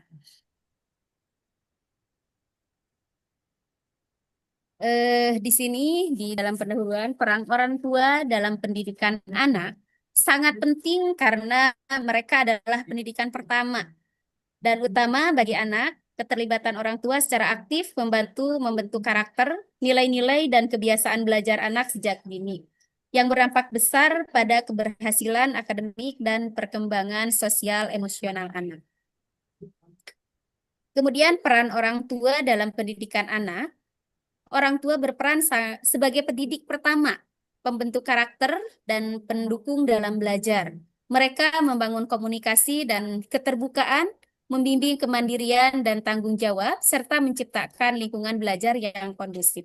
Di sini di dalam pendahuluan peran orang tua dalam pendidikan anak sangat penting karena mereka adalah pendidikan pertama dan utama bagi anak. Keterlibatan orang tua secara aktif membantu membentuk karakter, nilai-nilai, dan kebiasaan belajar anak sejak dini, yang berdampak besar pada keberhasilan akademik dan perkembangan sosial emosional anak. Kemudian peran orang tua dalam pendidikan anak. Orang tua berperan sebagai pendidik pertama, pembentuk karakter, dan pendukung dalam belajar. Mereka membangun komunikasi dan keterbukaan, membimbing kemandirian dan tanggung jawab, serta menciptakan lingkungan belajar yang kondusif.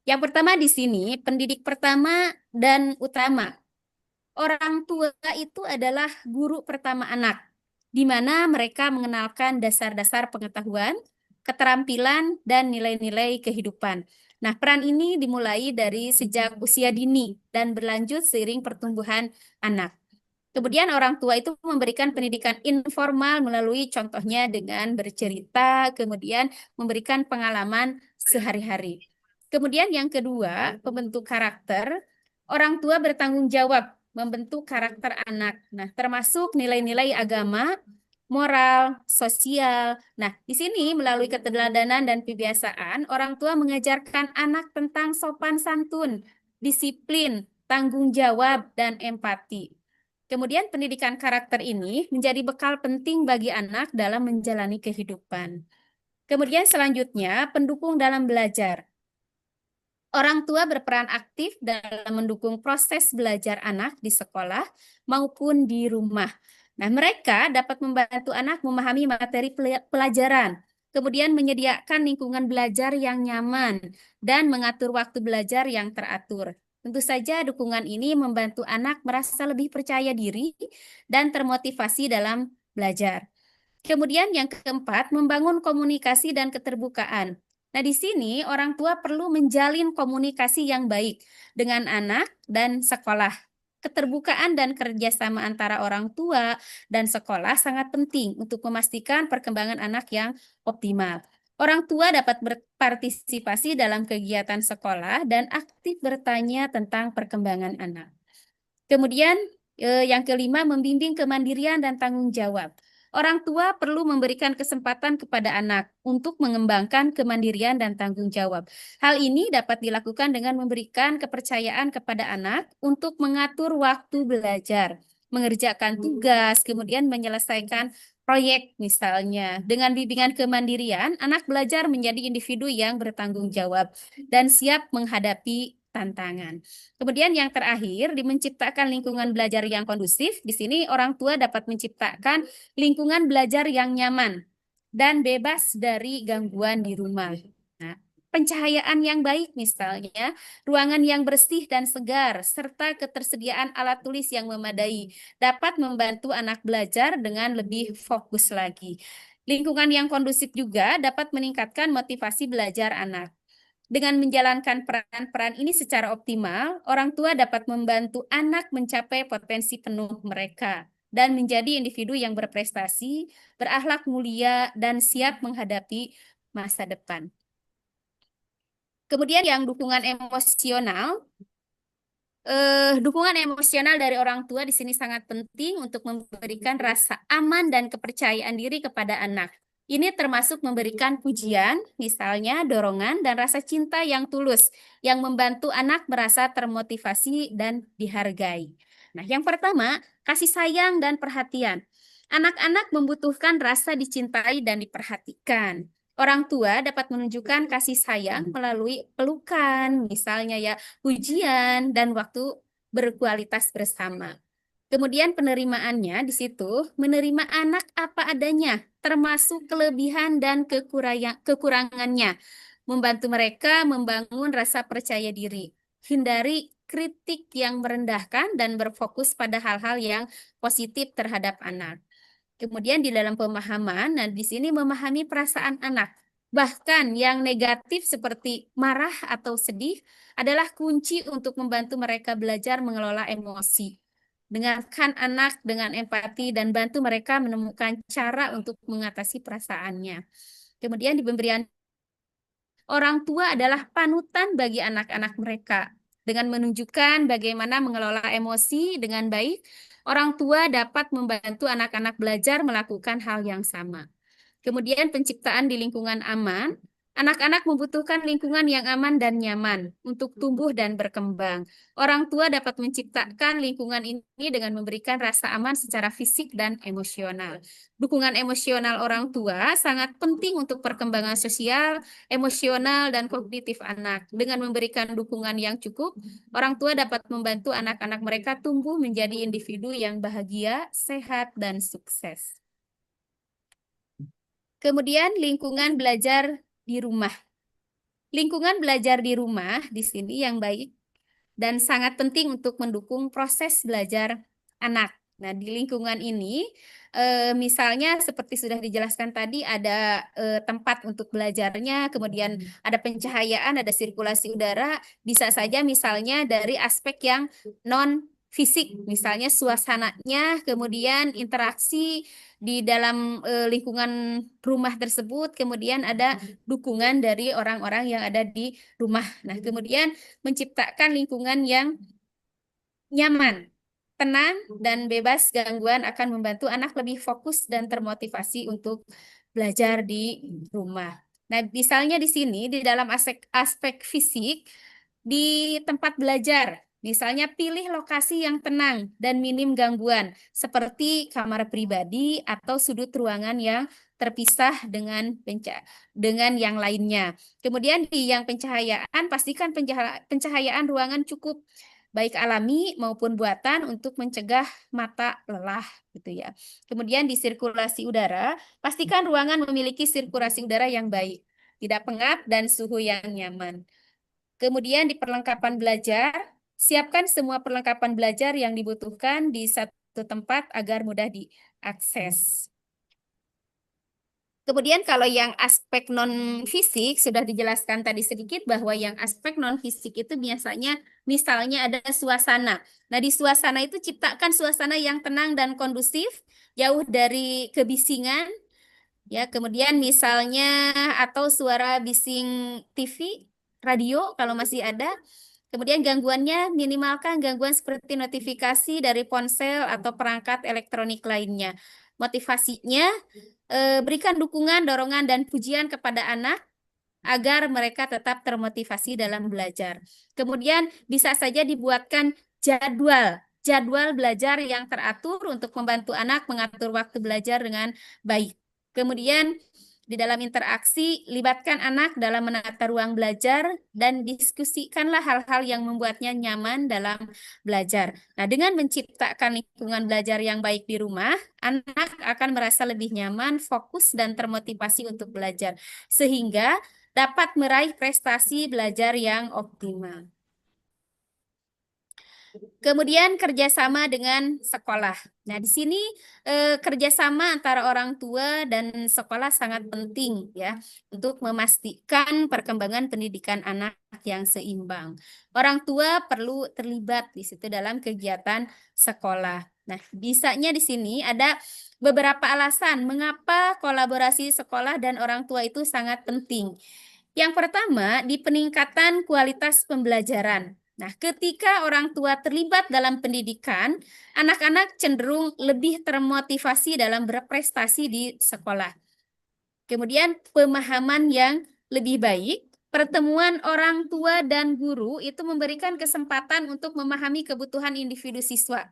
Yang pertama di sini, pendidik pertama dan utama. Orang tua itu adalah guru pertama anak, di mana mereka mengenalkan dasar-dasar pengetahuan, keterampilan, dan nilai-nilai kehidupan. Nah, peran ini dimulai dari sejak usia dini dan berlanjut seiring pertumbuhan anak. Kemudian orang tua itu memberikan pendidikan informal melalui contohnya dengan bercerita, kemudian memberikan pengalaman sehari-hari. Kemudian yang kedua, pembentuk karakter. Orang tua bertanggung jawab membentuk karakter anak. Nah, termasuk nilai-nilai agama, moral, sosial. Nah, di sini melalui keteladanan dan kebiasaan, orang tua mengajarkan anak tentang sopan santun, disiplin, tanggung jawab, dan empati. Kemudian pendidikan karakter ini menjadi bekal penting bagi anak dalam menjalani kehidupan. Kemudian selanjutnya, pendukung dalam belajar. Orang tua berperan aktif dalam mendukung proses belajar anak di sekolah maupun di rumah. Nah, mereka dapat membantu anak memahami materi pelajaran, kemudian menyediakan lingkungan belajar yang nyaman, dan mengatur waktu belajar yang teratur. Tentu saja dukungan ini membantu anak merasa lebih percaya diri dan termotivasi dalam belajar. Kemudian yang keempat, membangun komunikasi dan keterbukaan. Nah, di sini orang tua perlu menjalin komunikasi yang baik dengan anak dan sekolah. Keterbukaan dan kerjasama antara orang tua dan sekolah sangat penting untuk memastikan perkembangan anak yang optimal. Orang tua dapat berpartisipasi dalam kegiatan sekolah dan aktif bertanya tentang perkembangan anak. Kemudian yang kelima, membimbing kemandirian dan tanggung jawab. Orang tua perlu memberikan kesempatan kepada anak untuk mengembangkan kemandirian dan tanggung jawab. Hal ini dapat dilakukan dengan memberikan kepercayaan kepada anak untuk mengatur waktu belajar, mengerjakan tugas, kemudian menyelesaikan proyek misalnya. Dengan bimbingan kemandirian, anak belajar menjadi individu yang bertanggung jawab dan siap menghadapi tantangan. Kemudian yang terakhir, menciptakan lingkungan belajar yang kondusif. Di sini orang tua dapat menciptakan lingkungan belajar yang nyaman dan bebas dari gangguan di rumah. Nah, pencahayaan yang baik misalnya, ruangan yang bersih dan segar, serta ketersediaan alat tulis yang memadai dapat membantu anak belajar dengan lebih fokus lagi. Lingkungan yang kondusif juga dapat meningkatkan motivasi belajar anak. Dengan menjalankan peran-peran ini secara optimal, orang tua dapat membantu anak mencapai potensi penuh mereka dan menjadi individu yang berprestasi, berakhlak mulia, dan siap menghadapi masa depan. Kemudian yang dukungan emosional. Dukungan emosional dari orang tua di sini sangat penting untuk memberikan rasa aman dan kepercayaan diri kepada anak. Ini termasuk memberikan pujian, misalnya dorongan dan rasa cinta yang tulus, yang membantu anak merasa termotivasi dan dihargai. Nah, yang pertama, kasih sayang dan perhatian. Anak-anak membutuhkan rasa dicintai dan diperhatikan. Orang tua dapat menunjukkan kasih sayang melalui pelukan, misalnya ya, pujian, dan waktu berkualitas bersama. Kemudian penerimaannya di situ, menerima anak apa adanya, termasuk kelebihan dan kekurangannya, membantu mereka membangun rasa percaya diri. Hindari kritik yang merendahkan dan berfokus pada hal-hal yang positif terhadap anak. Kemudian di dalam pemahaman, nah di sini memahami perasaan anak. Bahkan yang negatif seperti marah atau sedih adalah kunci untuk membantu mereka belajar mengelola emosi. Dengarkan anak dengan empati dan bantu mereka menemukan cara untuk mengatasi perasaannya. Kemudian di pemberian, orang tua adalah panutan bagi anak-anak mereka. Dengan menunjukkan bagaimana mengelola emosi dengan baik, orang tua dapat membantu anak-anak belajar melakukan hal yang sama. Kemudian penciptaan di lingkungan aman. Anak-anak membutuhkan lingkungan yang aman dan nyaman untuk tumbuh dan berkembang. Orang tua dapat menciptakan lingkungan ini dengan memberikan rasa aman secara fisik dan emosional. Dukungan emosional orang tua sangat penting untuk perkembangan sosial, emosional, dan kognitif anak. Dengan memberikan dukungan yang cukup, orang tua dapat membantu anak-anak mereka tumbuh menjadi individu yang bahagia, sehat, dan sukses. Kemudian lingkungan belajar di rumah. Lingkungan belajar di rumah di sini yang baik dan sangat penting untuk mendukung proses belajar anak. Nah, di lingkungan ini misalnya seperti sudah dijelaskan tadi ada tempat untuk belajarnya, kemudian ada pencahayaan, ada sirkulasi udara, bisa saja misalnya dari aspek yang non fisik, misalnya suasananya, kemudian interaksi di dalam lingkungan rumah tersebut, kemudian ada dukungan dari orang-orang yang ada di rumah. Nah, kemudian menciptakan lingkungan yang nyaman, tenang, dan bebas gangguan akan membantu anak lebih fokus dan termotivasi untuk belajar di rumah. Nah, misalnya di sini, di dalam aspek fisik, di tempat belajar, misalnya pilih lokasi yang tenang dan minim gangguan, seperti kamar pribadi atau sudut ruangan yang terpisah dengan yang lainnya. Kemudian di yang pencahayaan, pastikan pencahayaan ruangan cukup baik alami maupun buatan untuk mencegah mata lelah gitu ya. Kemudian di sirkulasi udara, pastikan ruangan memiliki sirkulasi udara yang baik, tidak pengap dan suhu yang nyaman. Kemudian di perlengkapan belajar, siapkan semua perlengkapan belajar yang dibutuhkan di satu tempat agar mudah diakses. Kemudian kalau yang aspek non-fisik sudah dijelaskan tadi sedikit bahwa yang aspek non-fisik itu biasanya misalnya ada suasana. Nah, di suasana itu ciptakan suasana yang tenang dan kondusif, jauh dari kebisingan, ya. Kemudian misalnya atau suara bising TV, radio kalau masih ada. Kemudian gangguannya minimalkan gangguan seperti notifikasi dari ponsel atau perangkat elektronik lainnya. Motivasinya berikan dukungan, dorongan, dan pujian kepada anak agar mereka tetap termotivasi dalam belajar. Kemudian bisa saja dibuatkan jadwal belajar yang teratur untuk membantu anak mengatur waktu belajar dengan baik. Kemudian di dalam interaksi, libatkan anak dalam menata ruang belajar dan diskusikanlah hal-hal yang membuatnya nyaman dalam belajar. Nah, dengan menciptakan lingkungan belajar yang baik di rumah, anak akan merasa lebih nyaman, fokus, dan termotivasi untuk belajar, sehingga dapat meraih prestasi belajar yang optimal. Kemudian kerjasama dengan sekolah. Nah, di sini kerjasama antara orang tua dan sekolah sangat penting ya untuk memastikan perkembangan pendidikan anak yang seimbang. Orang tua perlu terlibat di situ dalam kegiatan sekolah. Nah, bisanya di sini ada beberapa alasan mengapa kolaborasi sekolah dan orang tua itu sangat penting. Yang pertama, di peningkatan kualitas pembelajaran. Nah, ketika orang tua terlibat dalam pendidikan, anak-anak cenderung lebih termotivasi dalam berprestasi di sekolah. Kemudian pemahaman yang lebih baik, pertemuan orang tua dan guru itu memberikan kesempatan untuk memahami kebutuhan individu siswa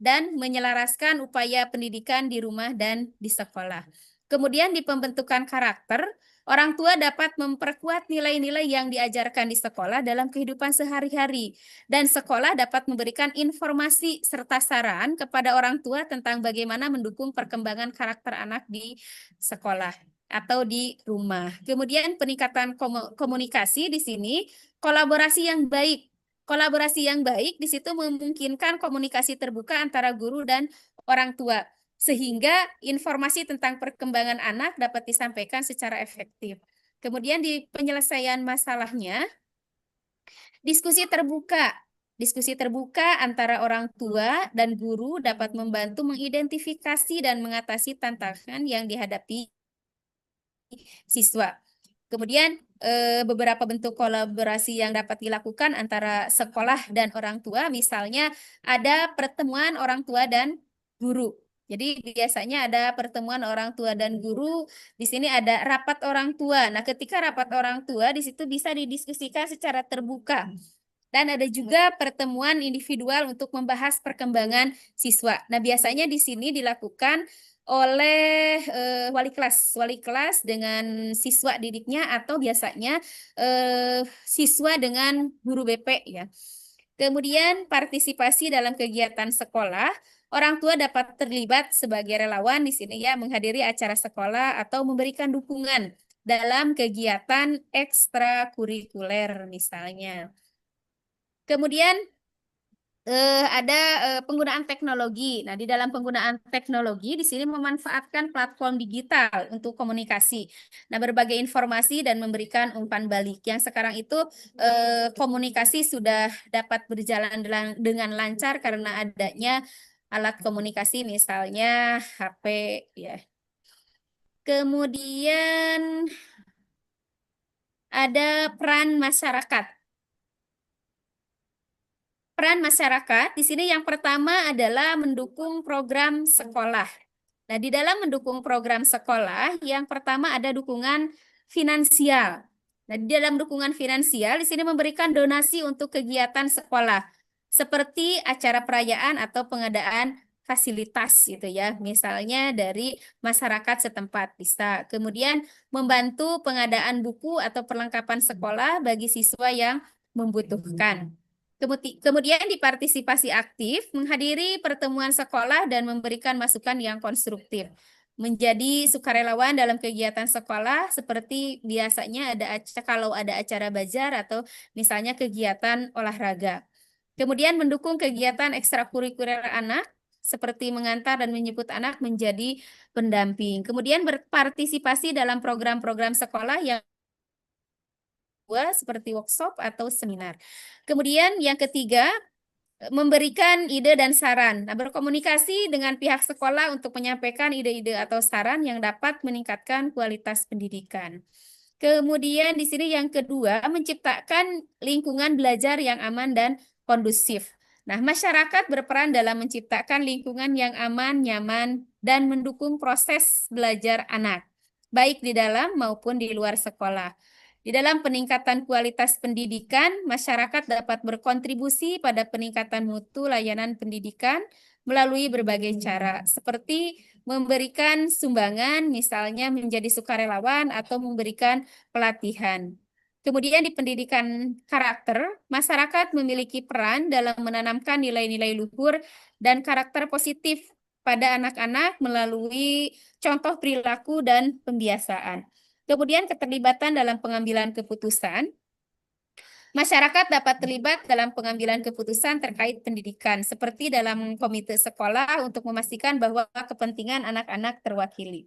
dan menyelaraskan upaya pendidikan di rumah dan di sekolah. Kemudian di pembentukan karakter, orang tua dapat memperkuat nilai-nilai yang diajarkan di sekolah dalam kehidupan sehari-hari, dan sekolah dapat memberikan informasi serta saran kepada orang tua tentang bagaimana mendukung perkembangan karakter anak di sekolah atau di rumah. Kemudian peningkatan komunikasi di sini, kolaborasi yang baik. Kolaborasi yang baik di situ memungkinkan komunikasi terbuka antara guru dan orang tua, sehingga informasi tentang perkembangan anak dapat disampaikan secara efektif. Kemudian di penyelesaian masalahnya, diskusi terbuka. Diskusi terbuka antara orang tua dan guru dapat membantu mengidentifikasi dan mengatasi tantangan yang dihadapi siswa. Kemudian beberapa bentuk kolaborasi yang dapat dilakukan antara sekolah dan orang tua, misalnya ada pertemuan orang tua dan guru. Jadi biasanya ada pertemuan orang tua dan guru, di sini ada rapat orang tua. Nah, ketika rapat orang tua, di situ bisa didiskusikan secara terbuka. Dan ada juga pertemuan individual untuk membahas perkembangan siswa. Nah, biasanya di sini dilakukan oleh wali kelas dengan siswa didiknya, atau biasanya siswa dengan guru BP ya. Kemudian partisipasi dalam kegiatan sekolah, orang tua dapat terlibat sebagai relawan di sini ya, menghadiri acara sekolah atau memberikan dukungan dalam kegiatan ekstrakurikuler misalnya. Kemudian ada penggunaan teknologi. Nah, di dalam penggunaan teknologi di sini memanfaatkan platform digital untuk komunikasi. Nah, berbagai informasi dan memberikan umpan balik. Yang sekarang itu komunikasi sudah dapat berjalan dengan lancar karena adanya alat komunikasi, misalnya HP, ya. Kemudian ada peran masyarakat. Peran masyarakat di sini yang pertama adalah mendukung program sekolah. Nah, di dalam mendukung program sekolah, yang pertama ada dukungan finansial. Nah, di dalam dukungan finansial, di sini memberikan donasi untuk kegiatan sekolah, seperti acara perayaan atau pengadaan fasilitas gitu ya, misalnya dari masyarakat setempat bisa. Kemudian membantu pengadaan buku atau perlengkapan sekolah bagi siswa yang membutuhkan. Kemudian dipartisipasi aktif, menghadiri pertemuan sekolah dan memberikan masukan yang konstruktif. Menjadi sukarelawan dalam kegiatan sekolah seperti biasanya kalau ada acara bazar atau misalnya kegiatan olahraga. Kemudian mendukung kegiatan ekstrakurikuler anak seperti mengantar dan menjemput anak menjadi pendamping. Kemudian berpartisipasi dalam program-program sekolah yang seperti workshop atau seminar. Kemudian yang ketiga, memberikan ide dan saran. Nah, berkomunikasi dengan pihak sekolah untuk menyampaikan ide-ide atau saran yang dapat meningkatkan kualitas pendidikan. Kemudian di sini yang kedua, menciptakan lingkungan belajar yang aman dan kondusif. Nah, masyarakat berperan dalam menciptakan lingkungan yang aman, nyaman, dan mendukung proses belajar anak, baik di dalam maupun di luar sekolah. Di dalam peningkatan kualitas pendidikan, masyarakat dapat berkontribusi pada peningkatan mutu layanan pendidikan melalui berbagai cara, seperti memberikan sumbangan, misalnya menjadi sukarelawan atau memberikan pelatihan. Kemudian di pendidikan karakter, masyarakat memiliki peran dalam menanamkan nilai-nilai luhur dan karakter positif pada anak-anak melalui contoh perilaku dan pembiasaan. Kemudian keterlibatan dalam pengambilan keputusan. Masyarakat dapat terlibat dalam pengambilan keputusan terkait pendidikan, seperti dalam komite sekolah untuk memastikan bahwa kepentingan anak-anak terwakili.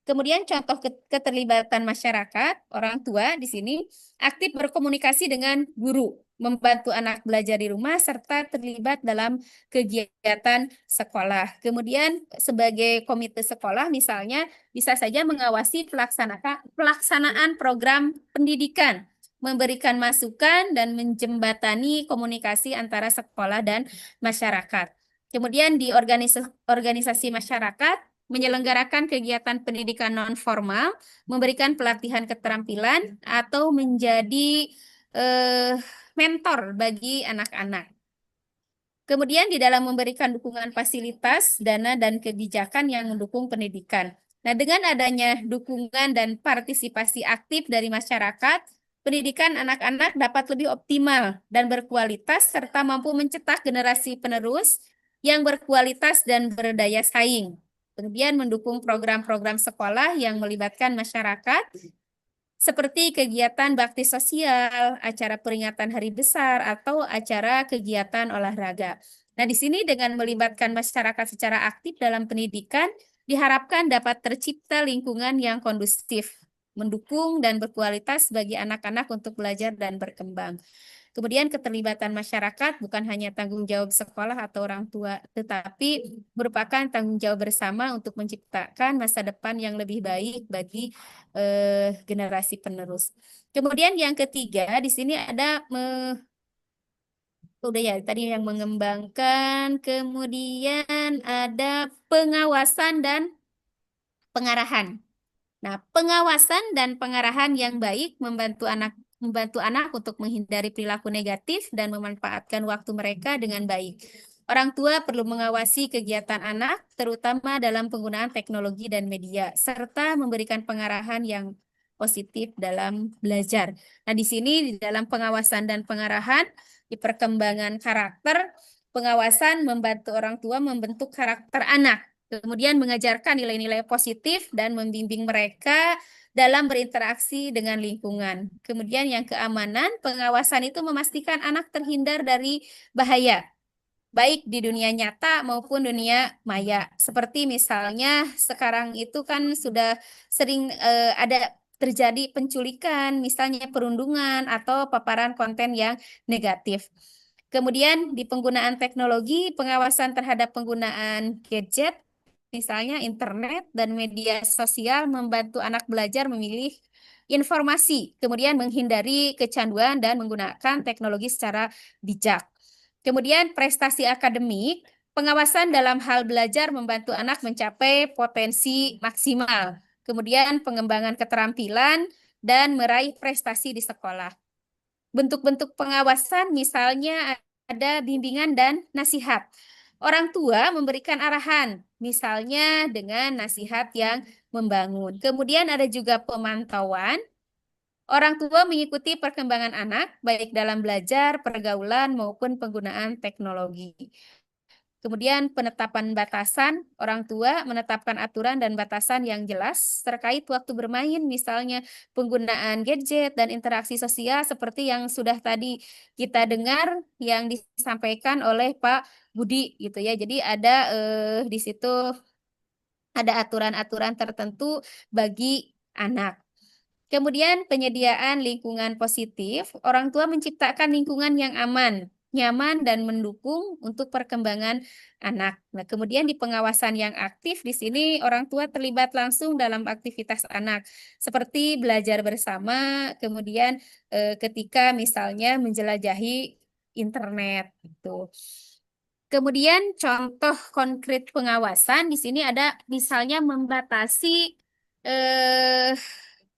Kemudian contoh keterlibatan masyarakat, orang tua di sini aktif berkomunikasi dengan guru, membantu anak belajar di rumah, serta terlibat dalam kegiatan sekolah. Kemudian sebagai komite sekolah misalnya bisa saja mengawasi pelaksanaan program pendidikan, memberikan masukan dan menjembatani komunikasi antara sekolah dan masyarakat. Kemudian di organisasi masyarakat, menyelenggarakan kegiatan pendidikan non-formal, memberikan pelatihan keterampilan, atau menjadi mentor bagi anak-anak. Kemudian di dalam memberikan dukungan fasilitas, dana, dan kebijakan yang mendukung pendidikan. Nah, dengan adanya dukungan dan partisipasi aktif dari masyarakat, pendidikan anak-anak dapat lebih optimal dan berkualitas, serta mampu mencetak generasi penerus yang berkualitas dan berdaya saing. Kemudian mendukung program-program sekolah yang melibatkan masyarakat, seperti kegiatan bakti sosial, acara peringatan hari besar, atau acara kegiatan olahraga. Nah, di sini dengan melibatkan masyarakat secara aktif dalam pendidikan, diharapkan dapat tercipta lingkungan yang kondusif, mendukung dan berkualitas bagi anak-anak untuk belajar dan berkembang. Kemudian keterlibatan masyarakat bukan hanya tanggung jawab sekolah atau orang tua, tetapi merupakan tanggung jawab bersama untuk menciptakan masa depan yang lebih baik bagi generasi penerus. Kemudian yang ketiga di sini ada udah ya tadi yang mengembangkan, kemudian ada pengawasan dan pengarahan. Nah, pengawasan dan pengarahan yang baik membantu anak untuk menghindari perilaku negatif dan memanfaatkan waktu mereka dengan baik. Orang tua perlu mengawasi kegiatan anak, terutama dalam penggunaan teknologi dan media, serta memberikan pengarahan yang positif dalam belajar. Nah, di sini di dalam pengawasan dan pengarahan, di perkembangan karakter, pengawasan membantu orang tua membentuk karakter anak. Kemudian mengajarkan nilai-nilai positif dan membimbing mereka dalam berinteraksi dengan lingkungan. Kemudian yang keamanan, pengawasan itu memastikan anak terhindar dari bahaya. baik di dunia nyata maupun dunia maya. Seperti misalnya sekarang itu kan sudah sering ada terjadi penculikan, misalnya perundungan atau paparan konten yang negatif. Kemudian di penggunaan teknologi, pengawasan terhadap penggunaan gadget, misalnya internet dan media sosial membantu anak belajar memilih informasi, kemudian menghindari kecanduan dan menggunakan teknologi secara bijak. Kemudian prestasi akademik, pengawasan dalam hal belajar membantu anak mencapai potensi maksimal. Kemudian pengembangan keterampilan dan meraih prestasi di sekolah. Bentuk-bentuk pengawasan misalnya ada bimbingan dan nasihat. Orang tua memberikan arahan, misalnya dengan nasihat yang membangun. Kemudian ada juga pemantauan. Orang tua mengikuti perkembangan anak, baik dalam belajar, pergaulan, maupun penggunaan teknologi. Kemudian penetapan batasan, orang tua menetapkan aturan dan batasan yang jelas terkait waktu bermain, misalnya penggunaan gadget dan interaksi sosial seperti yang sudah tadi kita dengar yang disampaikan oleh Pak Budi gitu ya. Jadi ada di situ ada aturan-aturan tertentu bagi anak. Kemudian penyediaan lingkungan positif, orang tua menciptakan lingkungan yang aman, nyaman, dan mendukung untuk perkembangan anak. Nah, kemudian di pengawasan yang aktif, di sini orang tua terlibat langsung dalam aktivitas anak, seperti belajar bersama, kemudian ketika misalnya menjelajahi internet. Gitu. Kemudian contoh konkret pengawasan, di sini ada misalnya membatasi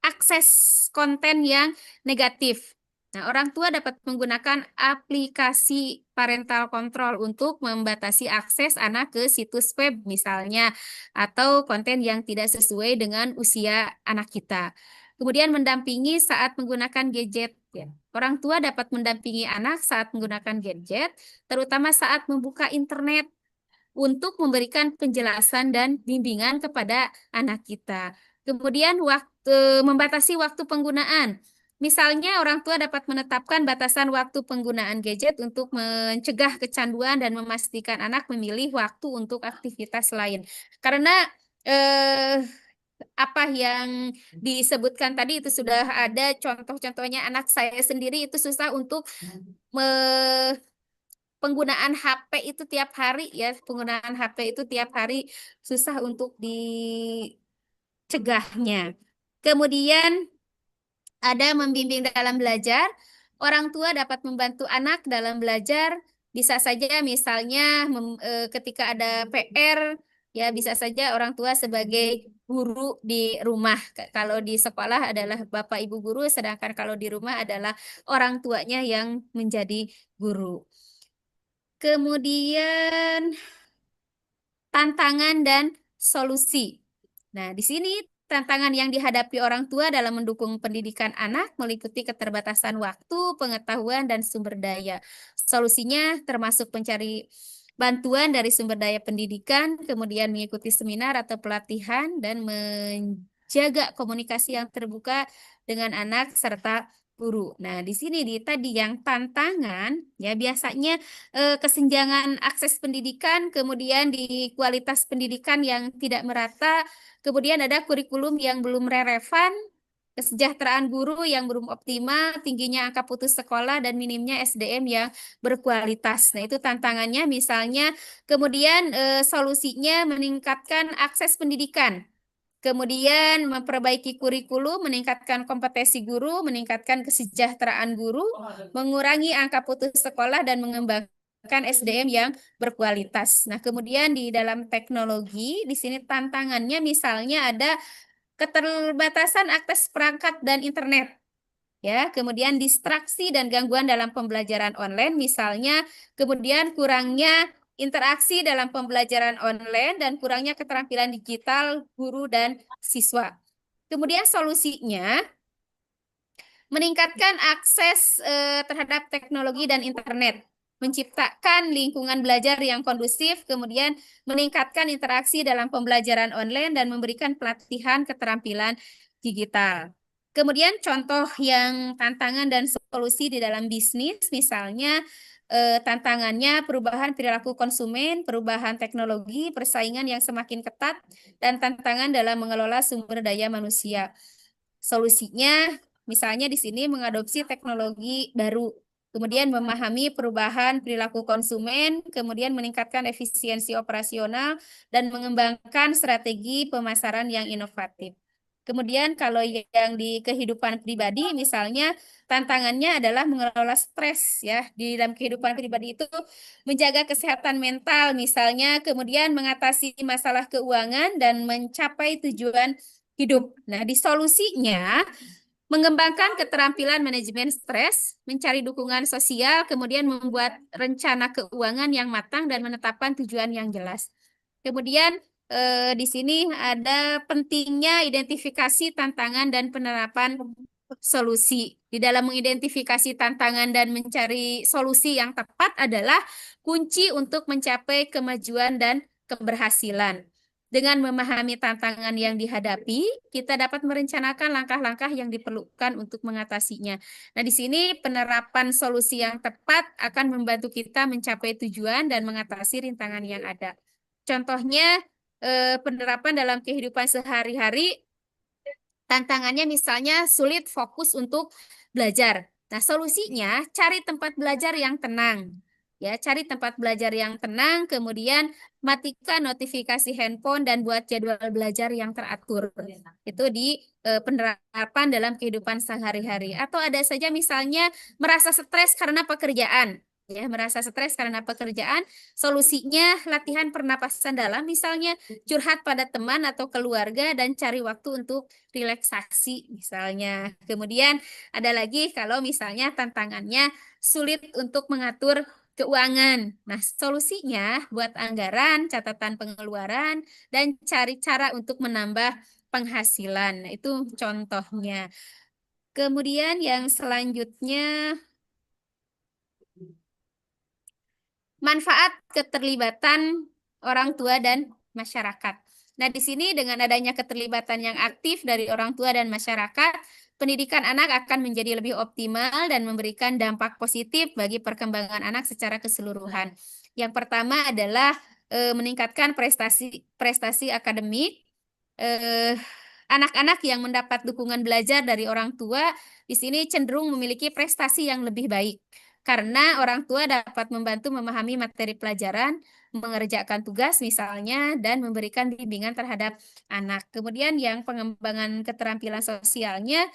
akses konten yang negatif. Nah, orang tua dapat menggunakan aplikasi parental control untuk membatasi akses anak ke situs web misalnya, atau konten yang tidak sesuai dengan usia anak kita. Kemudian mendampingi saat menggunakan gadget. Ya. Orang tua dapat mendampingi anak saat menggunakan gadget, terutama saat membuka internet, untuk memberikan penjelasan dan bimbingan kepada anak kita. Kemudian membatasi waktu penggunaan. Misalnya orang tua dapat menetapkan batasan waktu penggunaan gadget untuk mencegah kecanduan dan memastikan anak memilih waktu untuk aktivitas lain. Karena apa yang disebutkan tadi itu sudah ada contoh-contohnya. Anak saya sendiri itu susah untuk penggunaan HP itu tiap hari ya, penggunaan HP itu tiap hari susah untuk dicegahnya. Kemudian ada membimbing dalam belajar. Orang tua dapat membantu anak dalam belajar. Bisa saja misalnya ketika ada PR, ya bisa saja orang tua sebagai guru di rumah. Kalau di sekolah adalah Bapak Ibu guru, sedangkan kalau di rumah adalah orang tuanya yang menjadi guru. Kemudian tantangan dan solusi. Nah, di sini tantangan yang dihadapi orang tua dalam mendukung pendidikan anak meliputi keterbatasan waktu, pengetahuan, dan sumber daya. Solusinya termasuk mencari bantuan dari sumber daya pendidikan, kemudian mengikuti seminar atau pelatihan, dan menjaga komunikasi yang terbuka dengan anak serta guru. Nah, di sini tadi yang tantangan ya biasanya kesenjangan akses pendidikan, kemudian di kualitas pendidikan yang tidak merata, kemudian ada kurikulum yang belum relevan, kesejahteraan guru yang belum optimal, tingginya angka putus sekolah, dan minimnya SDM yang berkualitas. Nah, itu tantangannya misalnya. Kemudian solusinya meningkatkan akses pendidikan. Kemudian memperbaiki kurikulum, meningkatkan kompetensi guru, meningkatkan kesejahteraan guru, mengurangi angka putus sekolah, dan mengembangkan SDM yang berkualitas. Nah, kemudian di dalam teknologi, di sini tantangannya misalnya ada keterbatasan akses perangkat dan internet. Ya, kemudian distraksi dan gangguan dalam pembelajaran online misalnya, kemudian kurangnya interaksi dalam pembelajaran online dan kurangnya keterampilan digital guru dan siswa. Kemudian solusinya meningkatkan akses terhadap teknologi dan internet, menciptakan lingkungan belajar yang kondusif, kemudian meningkatkan interaksi dalam pembelajaran online dan memberikan pelatihan keterampilan digital. Kemudian contoh yang tantangan dan solusi di dalam bisnis, misalnya tantangannya perubahan perilaku konsumen, perubahan teknologi, persaingan yang semakin ketat, dan tantangan dalam mengelola sumber daya manusia. Solusinya, misalnya di sini mengadopsi teknologi baru, kemudian memahami perubahan perilaku konsumen, kemudian meningkatkan efisiensi operasional, dan mengembangkan strategi pemasaran yang inovatif. Kemudian kalau yang di kehidupan pribadi, misalnya tantangannya adalah mengelola stres ya. Di dalam kehidupan pribadi itu menjaga kesehatan mental misalnya, kemudian mengatasi masalah keuangan dan mencapai tujuan hidup. Nah, di solusinya mengembangkan keterampilan manajemen stres, mencari dukungan sosial, kemudian membuat rencana keuangan yang matang dan menetapkan tujuan yang jelas. Kemudian di sini ada pentingnya identifikasi tantangan dan penerapan solusi. Di dalam mengidentifikasi tantangan dan mencari solusi yang tepat adalah kunci untuk mencapai kemajuan dan keberhasilan. Dengan memahami tantangan yang dihadapi, kita dapat merencanakan langkah-langkah yang diperlukan untuk mengatasinya. Nah, di sini penerapan solusi yang tepat akan membantu kita mencapai tujuan dan mengatasi rintangan yang ada. Contohnya, penerapan dalam kehidupan sehari-hari, tantangannya misalnya sulit fokus untuk belajar. Nah, solusinya cari tempat belajar yang tenang. Ya, cari tempat belajar yang tenang, kemudian matikan notifikasi handphone dan buat jadwal belajar yang teratur. Itu di penerapan dalam kehidupan sehari-hari. Atau ada saja misalnya merasa stres karena pekerjaan. Ya, merasa stres karena pekerjaan, solusinya latihan pernapasan dalam, misalnya curhat pada teman atau keluarga dan cari waktu untuk relaksasi misalnya. Kemudian ada lagi kalau misalnya tantangannya sulit untuk mengatur keuangan. Nah, solusinya buat anggaran, catatan pengeluaran, dan cari cara untuk menambah penghasilan. Nah, itu contohnya. Kemudian yang selanjutnya, manfaat keterlibatan orang tua dan masyarakat. Nah, di sini dengan adanya keterlibatan yang aktif dari orang tua dan masyarakat, pendidikan anak akan menjadi lebih optimal dan memberikan dampak positif bagi perkembangan anak secara keseluruhan. Yang pertama adalah meningkatkan prestasi akademik. Anak-anak yang mendapat dukungan belajar dari orang tua di sini cenderung memiliki prestasi yang lebih baik. Karena orang tua dapat membantu memahami materi pelajaran, mengerjakan tugas misalnya, dan memberikan bimbingan terhadap anak. Kemudian yang pengembangan keterampilan sosialnya,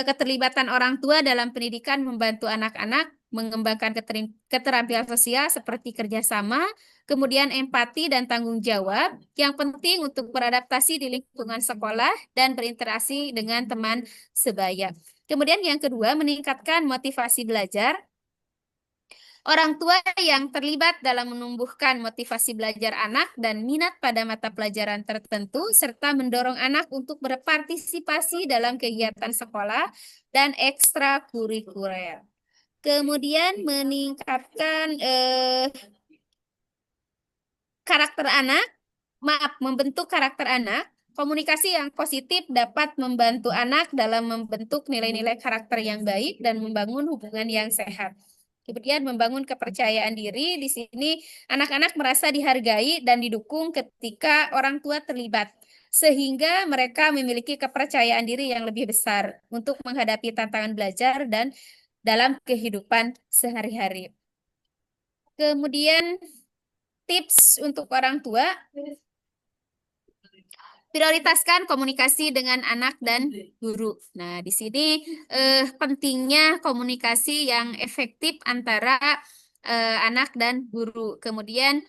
keterlibatan orang tua dalam pendidikan membantu anak-anak mengembangkan keterampilan sosial seperti kerjasama, kemudian empati dan tanggung jawab, yang penting untuk beradaptasi di lingkungan sekolah dan berinteraksi dengan teman sebaya. Kemudian yang kedua, meningkatkan motivasi belajar. Orang tua yang terlibat dalam menumbuhkan motivasi belajar anak dan minat pada mata pelajaran tertentu, serta mendorong anak untuk berpartisipasi dalam kegiatan sekolah dan ekstrakurikuler. Kemudian meningkatkan karakter anak, membentuk karakter anak. Komunikasi yang positif dapat membantu anak dalam membentuk nilai-nilai karakter yang baik dan membangun hubungan yang sehat. Kemudian membangun kepercayaan diri. Di sini anak-anak merasa dihargai dan didukung ketika orang tua terlibat, sehingga mereka memiliki kepercayaan diri yang lebih besar untuk menghadapi tantangan belajar dan dalam kehidupan sehari-hari. Kemudian tips untuk orang tua, prioritaskan komunikasi dengan anak dan guru. Nah, di sini pentingnya komunikasi yang efektif antara anak dan guru. Kemudian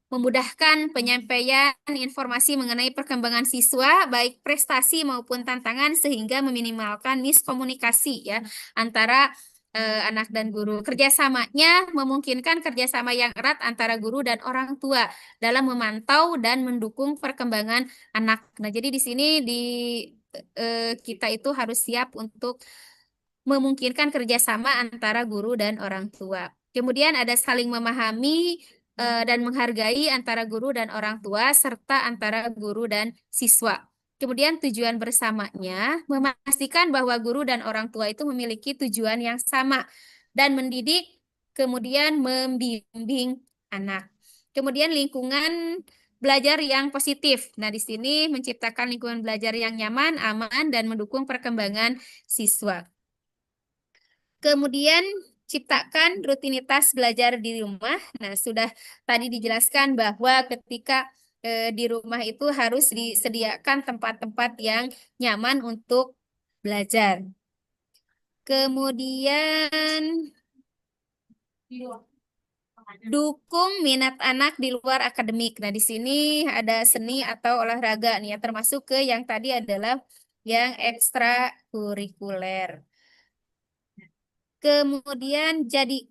memudahkan penyampaian informasi mengenai perkembangan siswa, baik prestasi maupun tantangan, sehingga meminimalkan miskomunikasi ya antara anak dan guru. Kerjasamanya memungkinkan kerjasama yang erat antara guru dan orang tua dalam memantau dan mendukung perkembangan anak. Nah, jadi di sini kita itu harus siap untuk memungkinkan kerjasama antara guru dan orang tua. Kemudian ada saling memahami dan menghargai antara guru dan orang tua, serta antara guru dan siswa. Kemudian tujuan bersamanya memastikan bahwa guru dan orang tua itu memiliki tujuan yang sama dan mendidik kemudian membimbing anak. Kemudian lingkungan belajar yang positif. Nah, di sini menciptakan lingkungan belajar yang nyaman, aman, dan mendukung perkembangan siswa. Kemudian ciptakan rutinitas belajar di rumah. Nah, sudah tadi dijelaskan bahwa ketika di rumah itu harus disediakan tempat-tempat yang nyaman untuk belajar. Kemudian dukung minat anak di luar akademik. Nah, di sini ada seni atau olahraga nih ya, termasuk ke yang tadi adalah yang ekstrakurikuler. Kemudian jadilah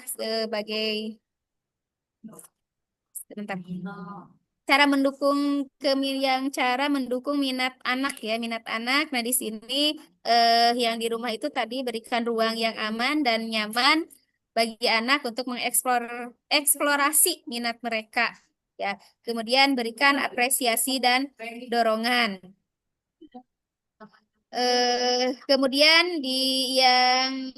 sebagai sebentar. Cara mendukung cara mendukung minat anak ya, minat anak. Nah, di sini yang di rumah itu tadi berikan ruang yang aman dan nyaman bagi anak untuk mengeksplorasi minat mereka ya. Kemudian berikan apresiasi dan dorongan. Kemudian yang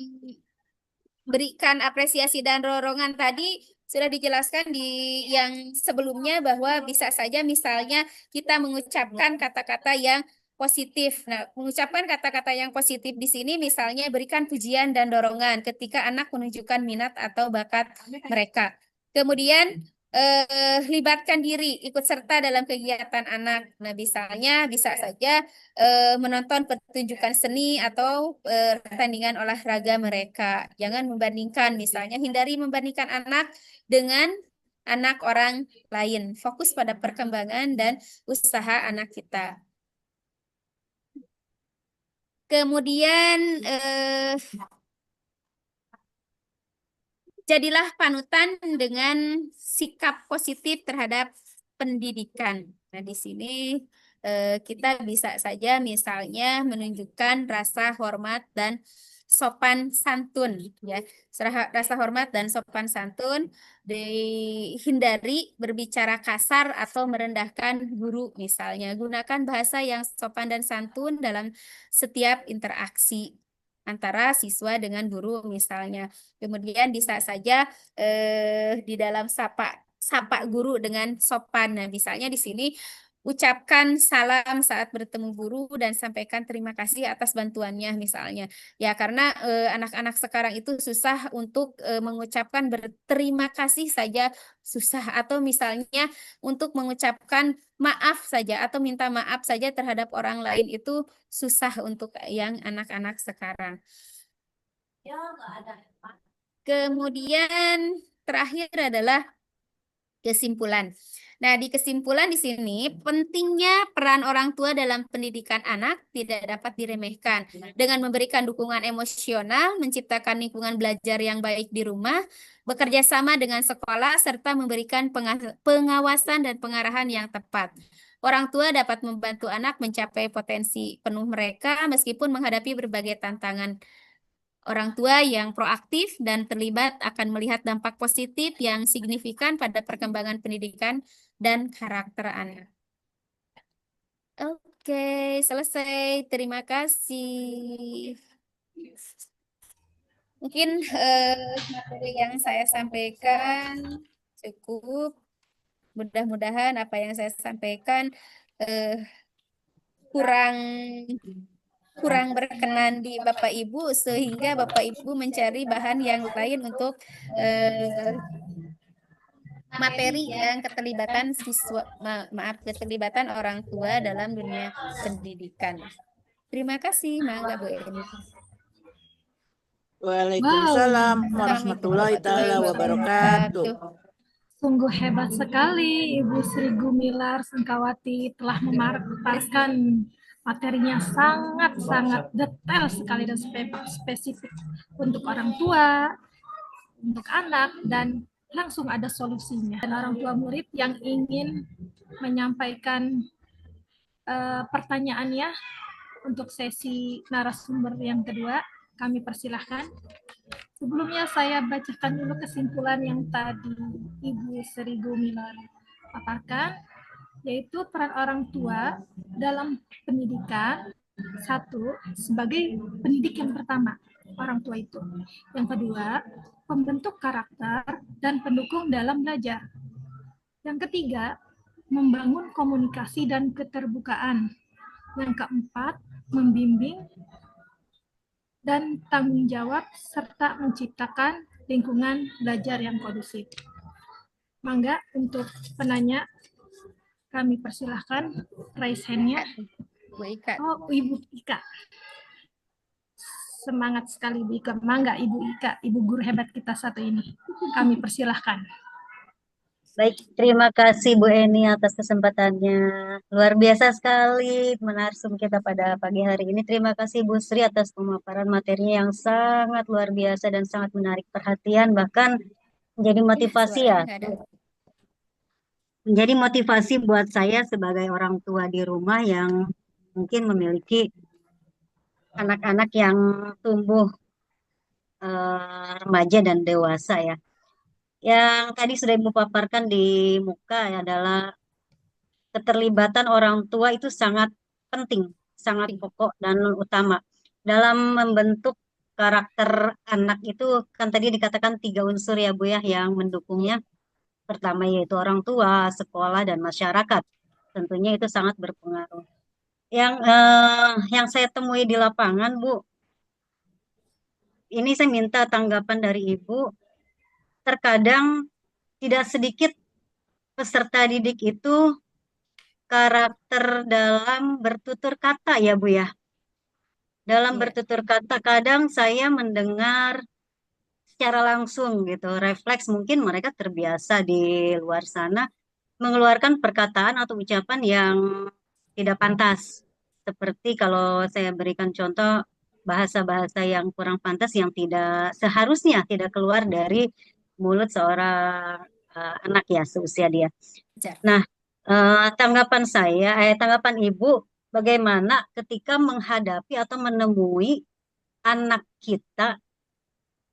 berikan apresiasi dan dorongan tadi sudah dijelaskan di yang sebelumnya bahwa bisa saja misalnya kita mengucapkan kata-kata yang positif. Nah, mengucapkan kata-kata yang positif di sini misalnya berikan pujian dan dorongan ketika anak menunjukkan minat atau bakat mereka. Kemudian libatkan diri, ikut serta dalam kegiatan anak. Nah, misalnya bisa saja menonton pertunjukan seni atau pertandingan olahraga mereka. Jangan membandingkan, misalnya hindari membandingkan anak dengan anak orang lain. Fokus pada perkembangan dan usaha anak kita. Kemudian jadilah panutan dengan sikap positif terhadap pendidikan. Nah, di sini kita bisa saja misalnya menunjukkan rasa hormat dan sopan santun ya. Rasa hormat dan sopan santun, dihindari berbicara kasar atau merendahkan guru misalnya. Gunakan bahasa yang sopan dan santun dalam setiap interaksi antara siswa dengan guru misalnya. Kemudian bisa saja di dalam sapa guru dengan sopan. Nah, misalnya di sini ucapkan salam saat bertemu guru dan sampaikan terima kasih atas bantuannya misalnya. Ya, karena anak-anak sekarang itu susah untuk mengucapkan berterima kasih saja susah, atau misalnya untuk mengucapkan maaf saja atau minta maaf saja terhadap orang lain itu susah untuk yang anak-anak sekarang. Kemudian terakhir adalah kesimpulan. Nah, di kesimpulan di sini pentingnya peran orang tua dalam pendidikan anak tidak dapat diremehkan. Dengan memberikan dukungan emosional, menciptakan lingkungan belajar yang baik di rumah, bekerja sama dengan sekolah, serta memberikan pengawasan dan pengarahan yang tepat. Orang tua dapat membantu anak mencapai potensi penuh mereka meskipun menghadapi berbagai tantangan. Orang tua yang proaktif dan terlibat akan melihat dampak positif yang signifikan pada perkembangan pendidikan dan karakter anak. Oke, selesai. Terima kasih. Mungkin materi yang saya sampaikan cukup. Mudah-mudahan apa yang saya sampaikan kurang berkenan di Bapak Ibu, sehingga Bapak Ibu mencari bahan yang lain untuk materi yang keterlibatan siswa, keterlibatan orang tua dalam dunia pendidikan. Terima kasih, Mangga Bu Eni. Waalaikumsalam warahmatullahi taala wabarakatuh. Sungguh hebat sekali Ibu Sri Gumilar Sengkawati telah memaparkan materinya sangat-sangat detail sekali dan spesifik untuk orang tua, untuk anak, dan langsung ada solusinya. Dan orang tua murid yang ingin menyampaikan pertanyaannya untuk sesi narasumber yang kedua, kami persilahkan. Sebelumnya saya bacakan dulu kesimpulan yang tadi Ibu Sri Gumilar paparkan, yaitu peran orang tua dalam pendidikan Satu, sebagai pendidik yang pertama, orang tua itu. Yang kedua, pembentuk karakter dan pendukung dalam belajar. Yang ketiga, membangun komunikasi dan keterbukaan. Yang keempat, membimbing dan tanggung jawab serta menciptakan lingkungan belajar yang kondusif. Mangga untuk penanya kami persilahkan raise hand-nya. Bu Ika. Oh, Ibu Ika. Semangat sekali Bu Ika. Mangga Ibu Ika, Ibu guru hebat kita satu ini. Kami persilahkan. Baik, terima kasih Bu Eni atas kesempatannya. Luar biasa sekali menarsum kita pada pagi hari ini. Terima kasih Bu Sri atas pemaparan materinya yang sangat luar biasa dan sangat menarik perhatian, bahkan menjadi motivasi ya. Menjadi motivasi buat saya sebagai orang tua di rumah yang mungkin memiliki anak-anak yang tumbuh remaja dan dewasa ya. Yang tadi sudah Ibu paparkan di muka adalah keterlibatan orang tua itu sangat penting, sangat pokok dan utama. Dalam membentuk karakter anak itu kan tadi dikatakan 3 unsur ya Bu ya yang mendukungnya. Pertama yaitu orang tua, sekolah, dan masyarakat. Tentunya itu sangat berpengaruh. Yang saya temui di lapangan Bu, ini saya minta tanggapan dari Ibu. Terkadang tidak sedikit peserta didik itu karakter dalam bertutur kata ya Bu ya. Dalam bertutur kata kadang saya mendengar secara langsung gitu, refleks mungkin mereka terbiasa di luar sana mengeluarkan perkataan atau ucapan yang tidak pantas. Seperti kalau saya berikan contoh bahasa-bahasa yang kurang pantas yang tidak seharusnya tidak keluar dari mulut seorang anak ya seusia dia. Nah, tanggapan Ibu, bagaimana ketika menghadapi atau menemui anak kita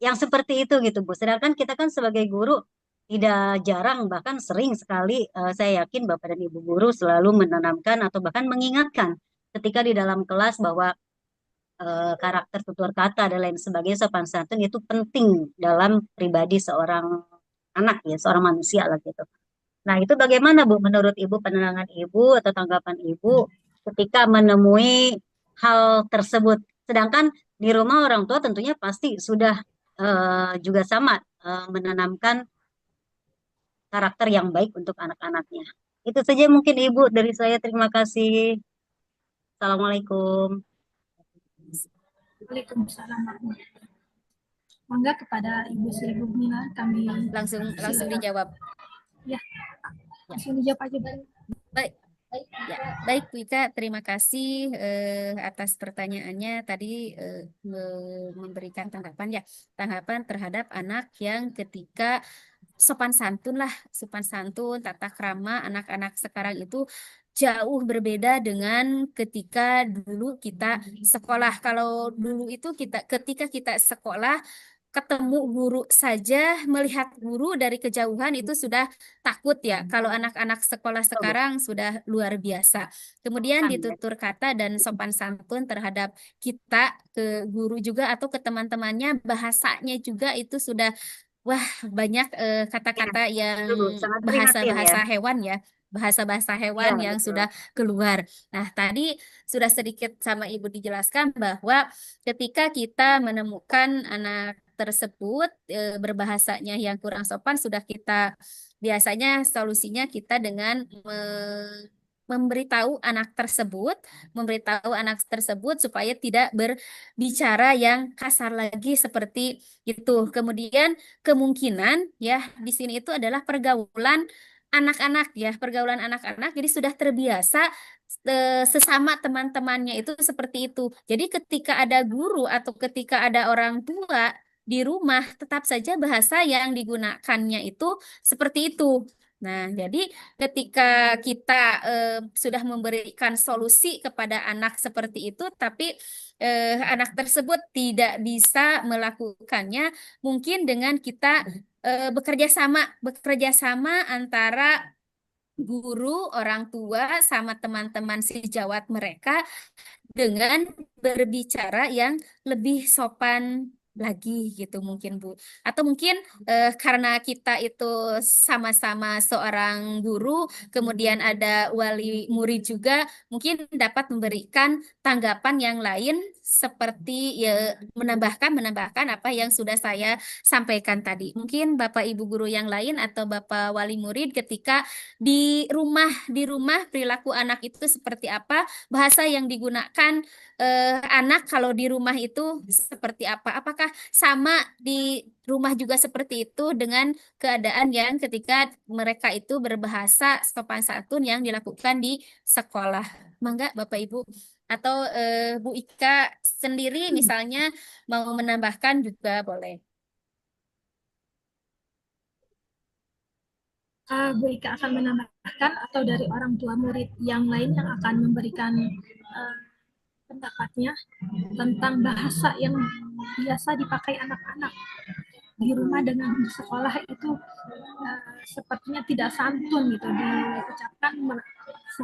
yang seperti itu gitu Bu. Sedangkan kita kan sebagai guru tidak jarang bahkan sering sekali saya yakin Bapak dan Ibu guru selalu menanamkan atau bahkan mengingatkan ketika di dalam kelas bahwa karakter tutur kata dan lain sebagainya sopan santun itu penting dalam pribadi seorang anak ya, seorang manusia lah gitu. Nah, itu bagaimana Bu menurut Ibu, pandangan Ibu atau tanggapan Ibu ketika menemui hal tersebut? Sedangkan di rumah orang tua tentunya pasti sudah juga sama menanamkan karakter yang baik untuk anak-anaknya. Itu saja mungkin Ibu dari saya. Terima kasih. Assalamualaikum. Waalaikumsalam. Mangga kepada Ibu Sri Bumila kami langsung dijawab. Ya, langsung dijawab aja Bu. Baik. Ya, baik Bu Ika, terima kasih atas pertanyaannya tadi memberikan tanggapan terhadap anak yang ketika sopan santun, tata krama anak-anak sekarang itu jauh berbeda dengan ketika dulu kita sekolah. Kalau dulu itu ketika kita sekolah ketemu guru saja, melihat guru dari kejauhan itu sudah takut ya. Kalau anak-anak sekolah sekarang sudah luar biasa. Kemudian ditutur kata dan sopan santun terhadap kita ke guru juga atau ke teman-temannya, bahasanya juga itu sudah banyak kata-kata yang bahasa-bahasa hewan ya. Bahasa-bahasa hewan yang sudah keluar. Nah, tadi sudah sedikit sama Ibu dijelaskan bahwa ketika kita menemukan anak tersebut berbahasanya yang kurang sopan, biasanya solusinya kita dengan memberitahu anak tersebut supaya tidak berbicara yang kasar lagi seperti itu. Kemudian kemungkinan ya di sini itu adalah pergaulan anak-anak ya, pergaulan anak-anak jadi sudah terbiasa sesama teman-temannya itu seperti itu. Jadi ketika ada guru atau ketika ada orang tua di rumah, tetap saja bahasa yang digunakannya itu seperti itu. Nah, jadi ketika kita sudah memberikan solusi kepada anak seperti itu, tapi anak tersebut tidak bisa melakukannya, mungkin dengan kita bekerja sama antara guru, orang tua, sama teman-teman sejawat mereka dengan berbicara yang lebih sopan lagi gitu mungkin Bu. Atau mungkin karena kita itu sama-sama seorang guru, kemudian ada wali murid juga, mungkin dapat memberikan tanggapan yang lain seperti ya menambahkan apa yang sudah saya sampaikan tadi. Mungkin Bapak Ibu guru yang lain atau Bapak wali murid ketika di rumah perilaku anak itu seperti apa, bahasa yang digunakan anak kalau di rumah itu seperti apa? Apakah sama di rumah juga seperti itu dengan keadaan yang ketika mereka itu berbahasa sopan santun yang dilakukan di sekolah? Mangga Bapak Ibu atau Bu Ika sendiri misalnya mau menambahkan juga boleh. Bu Ika akan menambahkan atau dari orang tua murid yang lain yang akan memberikan pendapatnya tentang bahasa yang biasa dipakai anak-anak di rumah dengan di sekolah itu sepertinya tidak santun gitu diucapkan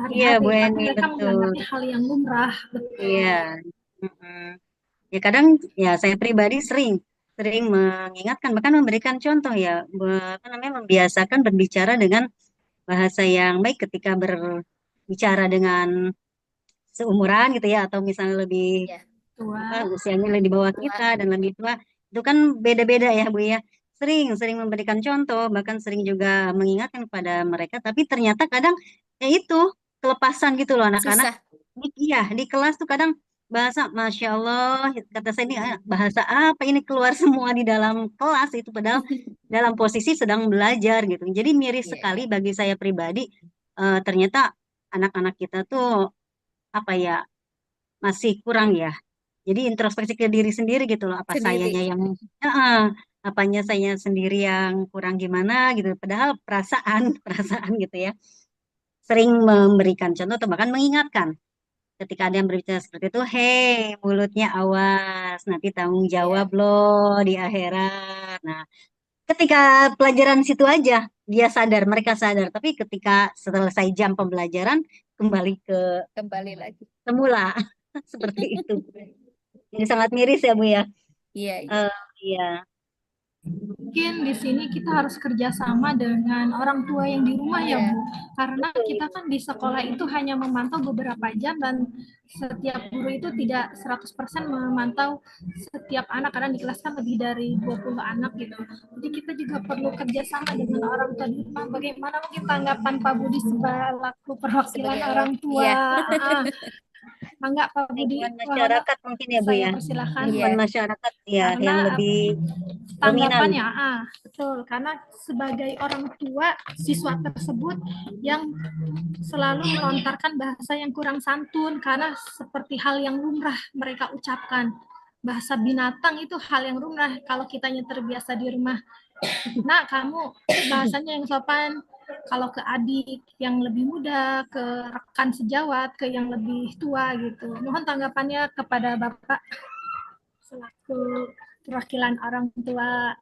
Iya, Bu sehari-hari, tapi Eni, mereka betul. menganggapnya hal yang lumrah. Iya. Mm-mm. Ya kadang ya saya pribadi sering mengingatkan bahkan memberikan contoh ya apa namanya membiasakan berbicara dengan bahasa yang baik ketika berbicara dengan seumuran gitu ya atau misalnya lebih Ya, usianya lebih di bawah kita dan lebih tua itu kan beda-beda ya Bu ya. Sering memberikan contoh bahkan sering juga mengingatkan kepada mereka tapi ternyata kadang ya itu kelepasan gitu loh anak-anak. susah. Iya di kelas tuh kadang bahasa Masya Allah kata saya ini bahasa apa ini keluar semua di dalam kelas itu padahal dalam posisi sedang belajar gitu. Jadi miris Iya, sekali iya. bagi saya pribadi ternyata anak-anak kita tuh apa ya masih kurang ya. Jadi introspeksi ke diri sendiri gitu loh. Apa sayanya Sendiri. yang apanya saya sendiri yang kurang gimana gitu. Padahal perasaan perasaan gitu ya. Sering memberikan contoh atau bahkan mengingatkan ketika ada yang berbicara seperti itu, hei mulutnya awas, nanti tanggung jawab Iya. loh di akhirat. Nah, ketika pelajaran situ aja dia sadar, mereka sadar. Tapi ketika selesai jam pembelajaran kembali ke Kembali lagi. semula seperti itu. Jadi sangat miris ya Bu ya. Iya, iya. Iya. Mungkin di sini kita harus kerjasama dengan orang tua yang di rumah ya Iya. Bu, karena kita kan di sekolah itu hanya memantau beberapa jam dan setiap guru itu tidak 100% memantau setiap anak karena di kelas kan lebih dari 20 anak gitu. Jadi kita juga perlu kerjasama dengan orang tua di rumah. Bagaimana mungkin tanggapan Pak Budi selaku perwakilan Sebagai orang tua? Iya. Mangga Pak Budi, Lingkungan masyarakat mungkin ya Bu saya ya. persilahkan. Lingkungan Iya. masyarakat ya Karena yang lebih dominan. tanggapannya, betul. Karena sebagai orang tua siswa tersebut yang selalu melontarkan bahasa yang kurang santun karena seperti hal yang lumrah mereka ucapkan. Bahasa binatang itu hal yang lumrah kalau kitanya terbiasa di rumah. Nah, kamu bahasanya yang sopan. Kalau ke adik yang lebih muda, ke rekan sejawat, ke yang lebih tua gitu. Mohon tanggapannya kepada Bapak selaku perwakilan orang tua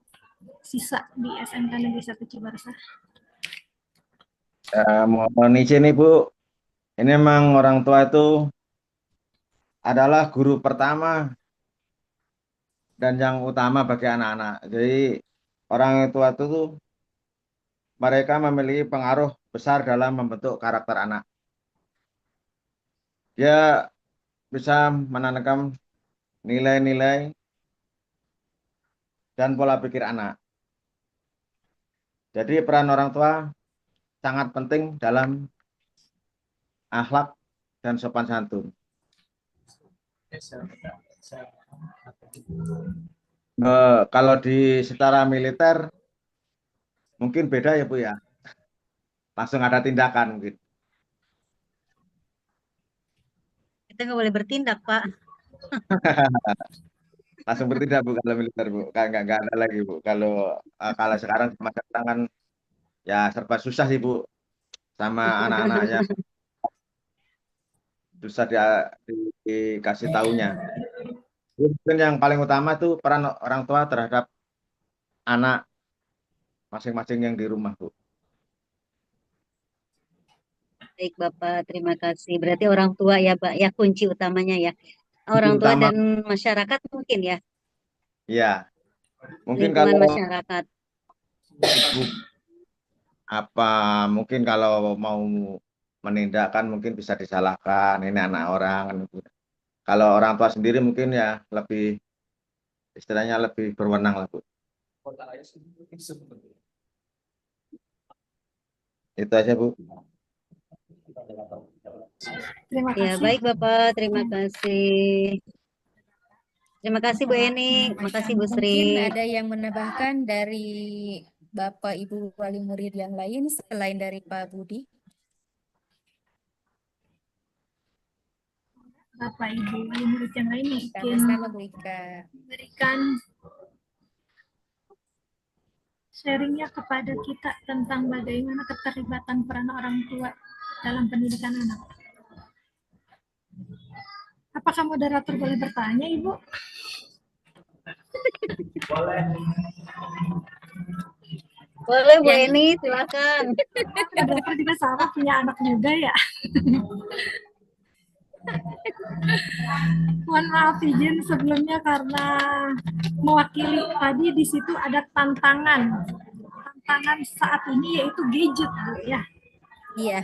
siswa di SMK Negeri 1 Cibarusah. Mohon izin Ibu, ini memang orang tua itu adalah guru pertama dan yang utama bagi anak-anak. Jadi orang tua itu tuh mereka memiliki pengaruh besar dalam membentuk karakter anak. Dia bisa menanamkan nilai-nilai dan pola pikir anak. Jadi peran orang tua sangat penting dalam akhlak dan sopan santun. Kalau di secara militer mungkin beda ya Bu ya. Langsung ada tindakan mungkin. Kita nggak boleh bertindak Pak. Langsung bertindak Bu kalau militer Bu. Nggak ada lagi Bu. Kalau sekarang masa sekarang kan ya serba susah sih Bu sama anak-anak yang susah dikasih taunya. Mungkin yang paling utama itu peran orang tua terhadap anak masing-masing yang di rumah Bu. Baik Bapak, terima kasih. Berarti orang tua ya Pak, ya kunci utamanya ya. Kunci Orang tua utama, dan masyarakat mungkin ya, ya. Mungkin lingkungan kalau masyarakat. ibu mungkin kalau mau menindakkan mungkin bisa disalahkan ini anak orang kan. Kalau orang tua sendiri mungkin ya lebih istilahnya lebih berwenang lah Bu. Itu aja Bu. Terima Ya, kasih. baik Bapak, terima kasih. Terima kasih Bu Eni, terima kasih Bu Sri. Mungkin ada yang menambahkan dari Bapak Ibu wali murid yang lain selain dari Pak Budi. Bapak Ibu wali murid yang lain mungkin Sama-sama Bu Ika. memberikan sharingnya kepada kita tentang bagaimana keterlibatan peran orang tua dalam pendidikan anak. Apakah moderator boleh bertanya, Ibu? Boleh Bu Eni, silakan. Moderator juga sama punya anak juga ya. Mohon maaf izin sebelumnya karena mewakili tadi di situ ada tantangan saat ini yaitu gadget Bu ya. Iya.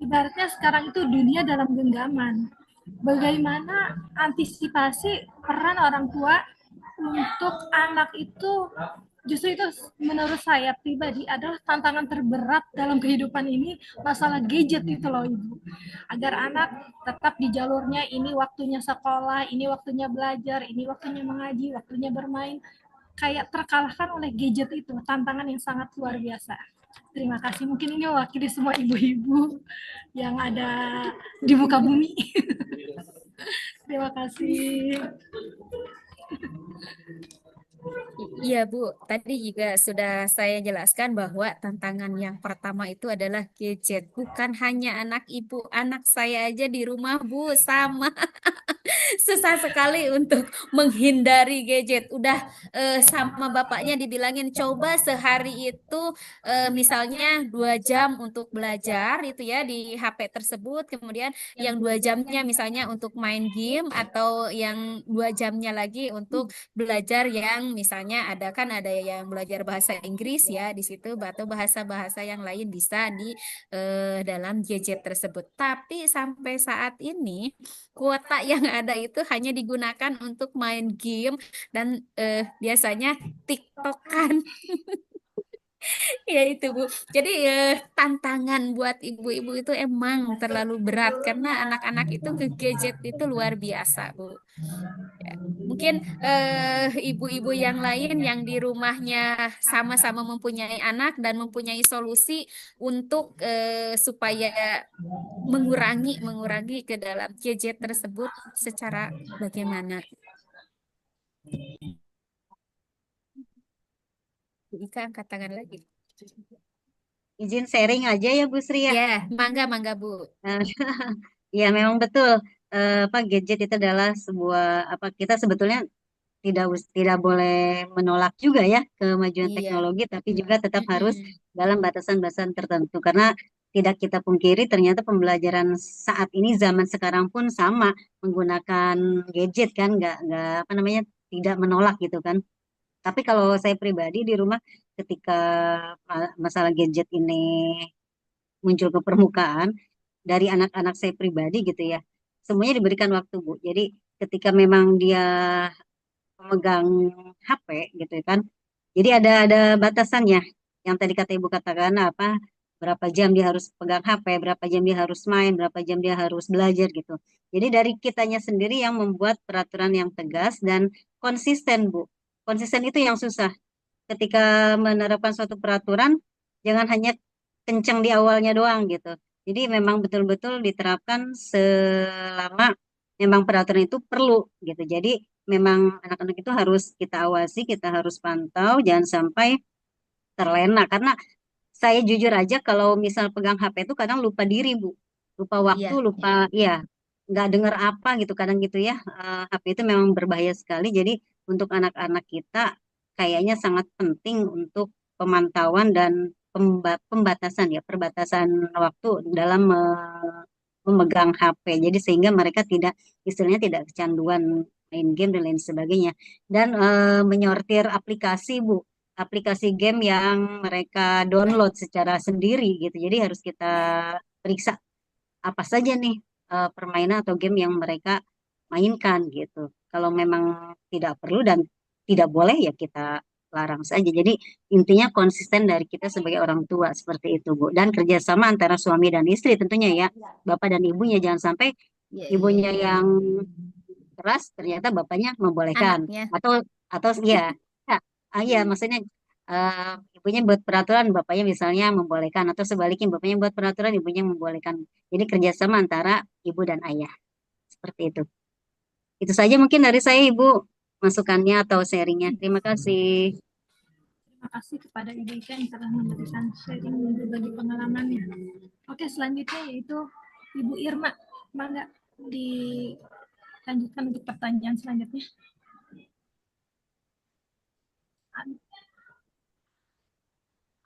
Ibaratnya sekarang itu dunia dalam genggaman. Bagaimana antisipasi peran orang tua untuk anak itu, justru itu menurut saya pribadi adalah tantangan terberat dalam kehidupan ini, masalah gadget itu loh Ibu. Agar anak tetap di jalurnya, ini waktunya sekolah, ini waktunya belajar, ini waktunya mengaji, waktunya bermain, kayak terkalahkan oleh gadget itu, tantangan yang sangat luar biasa. Terima kasih, mungkin ini mewakili semua ibu-ibu yang ada di muka bumi. Terima kasih. Iya Bu, tadi juga sudah saya jelaskan bahwa tantangan yang pertama itu adalah gadget. Bukan hanya anak ibu, anak saya aja di rumah Bu, sama. Susah sekali untuk menghindari gadget. Udah sama bapaknya dibilangin coba sehari itu misalnya 2 jam untuk belajar itu ya di HP tersebut, kemudian yang 2 jamnya misalnya untuk main game atau yang 2 jamnya lagi untuk belajar yang misalnya ada yang belajar bahasa Inggris ya di situ atau bahasa-bahasa yang lain bisa di dalam gadget tersebut. Tapi sampai saat ini kuota yang ada itu hanya digunakan untuk main game dan biasanya TikTokan. Ya itu Bu. Jadi tantangan buat ibu-ibu itu emang terlalu berat karena anak-anak itu ke gadget itu luar biasa Bu. Ya. Mungkin ibu-ibu yang lain yang di rumahnya sama-sama mempunyai anak dan mempunyai solusi untuk supaya mengurangi ke dalam gadget tersebut secara bagaimana? Bu Ika angkat tangan lagi. Izin sharing aja ya Bu Sri ya. Ya, mangga Bu. Ya memang betul. Gadget itu adalah sebuah kita sebetulnya tidak boleh menolak juga ya kemajuan Iya. teknologi, tapi juga tetap harus dalam batasan-batasan tertentu karena tidak kita pungkiri ternyata pembelajaran saat ini zaman sekarang pun sama menggunakan gadget kan, nggak tidak menolak gitu kan. Tapi kalau saya pribadi di rumah ketika masalah gadget ini muncul ke permukaan dari anak-anak saya pribadi gitu ya, semuanya diberikan waktu Bu. Jadi ketika memang dia memegang HP gitu kan, jadi ada batasannya. Yang tadi kata Ibu katakan berapa jam dia harus pegang HP, berapa jam dia harus main, berapa jam dia harus belajar gitu. Jadi dari kitanya sendiri yang membuat peraturan yang tegas dan konsisten Bu. Konsisten itu yang susah. Ketika menerapkan suatu peraturan, jangan hanya kencang di awalnya doang gitu. Jadi memang betul-betul diterapkan selama memang peraturan itu perlu gitu. Jadi memang anak-anak itu harus kita awasi, kita harus pantau, jangan sampai terlena. Karena saya jujur aja kalau misal pegang HP itu kadang lupa diri Bu, lupa waktu, lupa ya nggak dengar apa gitu kadang gitu ya. HP itu memang berbahaya sekali. Jadi untuk anak-anak kita kayaknya sangat penting untuk pemantauan dan pembatasan ya, perbatasan waktu dalam memegang HP. Jadi sehingga mereka tidak, istilahnya tidak kecanduan main game dan lain sebagainya. Dan menyortir aplikasi, Bu. Aplikasi game yang mereka download secara sendiri gitu. Jadi harus kita periksa apa saja nih permainan atau game yang mereka mainkan gitu. Kalau memang tidak perlu dan tidak boleh ya kita larang saja. Jadi intinya konsisten dari kita sebagai orang tua seperti itu, Bu. Dan kerjasama antara suami dan istri tentunya ya, bapak dan ibunya, jangan sampai ibunya yang keras ternyata bapaknya membolehkan Anaknya. atau ya, ya maksudnya ibunya buat peraturan, bapaknya misalnya membolehkan, atau sebaliknya bapaknya buat peraturan, ibunya membolehkan. Jadi kerjasama antara ibu dan ayah seperti itu. Itu saja mungkin dari saya, Ibu, masukannya atau sharingnya. Terima kasih. Terima kasih kepada Ibu Ika yang telah memberikan sharing dan berbagi pengalamannya. Oke, selanjutnya yaitu Ibu Irma. Mangga dilanjutkan untuk pertanyaan selanjutnya.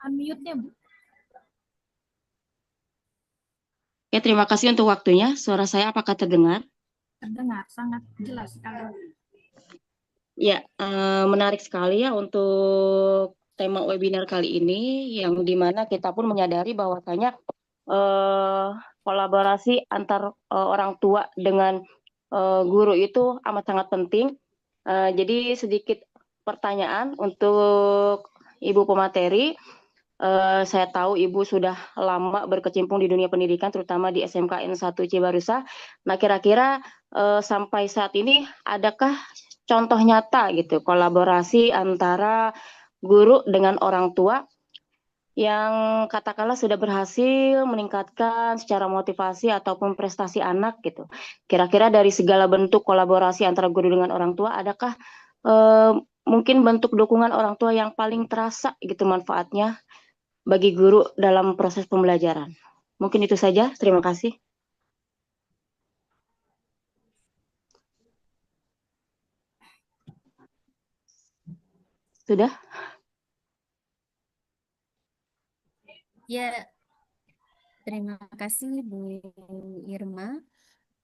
Unmute-nya, Bu. Ya, terima kasih untuk waktunya. Suara saya apakah terdengar? Terdengar, sangat jelas sekali. Ya, menarik sekali ya untuk tema webinar kali ini, yang dimana kita pun menyadari bahwasanya kolaborasi antar orang tua dengan guru itu amat sangat penting. Jadi sedikit pertanyaan untuk Ibu pemateri. Saya tahu Ibu sudah lama berkecimpung di dunia pendidikan, terutama di SMKN 1 Cibarusah. Nah, kira-kira sampai saat ini adakah contoh nyata gitu kolaborasi antara guru dengan orang tua yang katakanlah sudah berhasil meningkatkan secara motivasi ataupun prestasi anak gitu. Kira-kira dari segala bentuk kolaborasi antara guru dengan orang tua, adakah mungkin bentuk dukungan orang tua yang paling terasa gitu manfaatnya bagi guru dalam proses pembelajaran? Mungkin itu saja. Terima kasih. Sudah? Ya, terima kasih Bu Irma.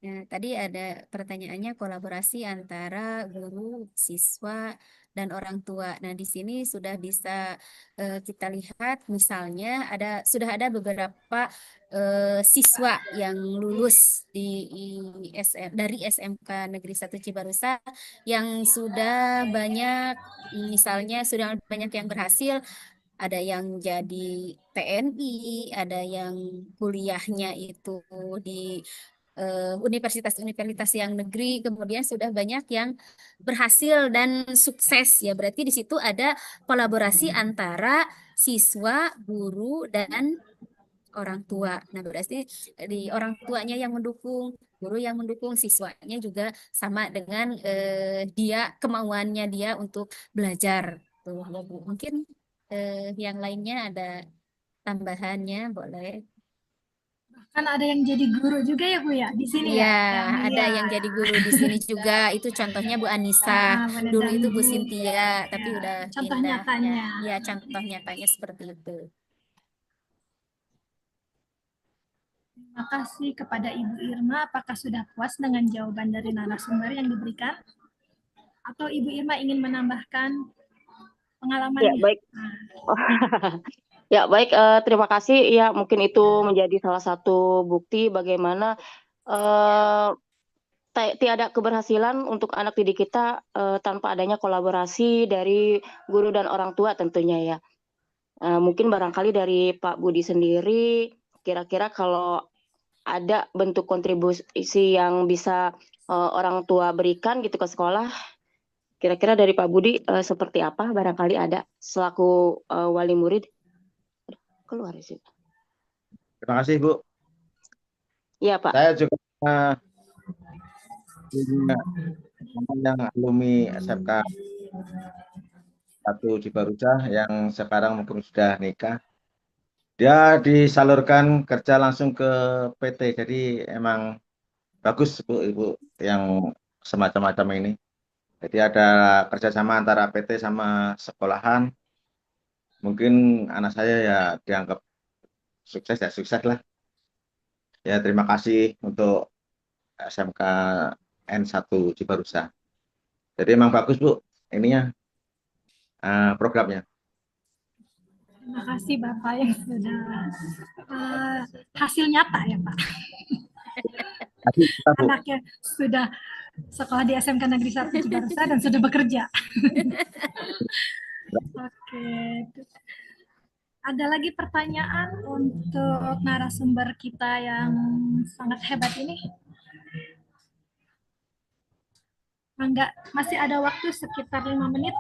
Nah, tadi ada pertanyaannya kolaborasi antara guru, siswa, dan orang tua. Nah, di sini sudah bisa kita lihat misalnya sudah ada beberapa siswa yang lulus dari SMK Negeri 1 Cibarusah yang sudah banyak, misalnya sudah banyak yang berhasil. Ada yang jadi TNI, ada yang kuliahnya itu di universitas-universitas yang negeri, kemudian sudah banyak yang berhasil dan sukses ya. Berarti di situ ada kolaborasi antara siswa, guru, dan orang tua. Nah, berarti di orang tuanya yang mendukung, guru yang mendukung, siswanya juga sama dengan kemauannya dia untuk belajar. Tuh, ya Bu. Mungkin yang lainnya ada tambahannya, boleh. Kan ada yang jadi guru juga ya Bu ya di sini Iya, ya. ada yang jadi guru di sini juga. Itu contohnya Bu Anissa. Benar, Dulu dan itu Bu Bu, Cynthia, tapi ya, udah contoh pindah. nyatanya. Ya, contoh nyatanya seperti itu. Terima kasih kepada Ibu Irma. Apakah sudah puas dengan jawaban dari narasumber yang diberikan? Atau Ibu Irma ingin menambahkan pengalamannya? Ya, baik. Ya, baik. Terima kasih. Ya, mungkin itu menjadi salah satu bukti bagaimana tiada keberhasilan untuk anak didik kita tanpa adanya kolaborasi dari guru dan orang tua tentunya ya. Mungkin barangkali dari Pak Budi sendiri, kira-kira kalau ada bentuk kontribusi yang bisa orang tua berikan gitu ke sekolah, kira-kira dari Pak Budi seperti apa? Barangkali ada selaku wali murid. Keluar sih. Terima kasih, Bu. Iya, Pak. Saya juga yang alumni SMK 1 Cibarusah yang sekarang mungkin sudah nikah. Dia disalurkan kerja langsung ke PT. Jadi emang bagus, Bu, Ibu, yang semacam-macam ini. Jadi ada kerjasama antara PT sama sekolahan. mungkin anak saya ya dianggap sukses ya, sukses lah. Ya, terima kasih untuk SMK N1 Cibarusa. Jadi emang bagus Bu, ininya programnya. Terima kasih Bapak yang sudah hasil nyata ya Pak. Anaknya sudah sekolah di SMK Negeri 1 Cibarusa dan sudah bekerja. Oke. Ada lagi pertanyaan untuk narasumber kita yang sangat hebat ini? Enggak, masih ada waktu sekitar 5 menit.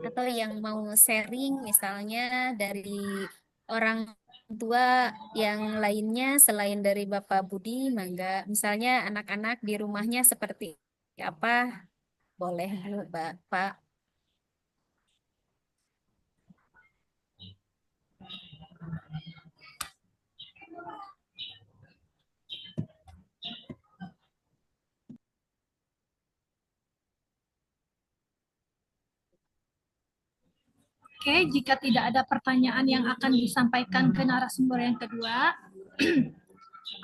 Atau yang mau sharing misalnya dari orang tua yang lainnya selain dari Bapak Budi, mangga. Misalnya anak-anak di rumahnya seperti apa? Boleh Bapak. Oke, jika tidak ada pertanyaan yang akan disampaikan ke narasumber yang kedua,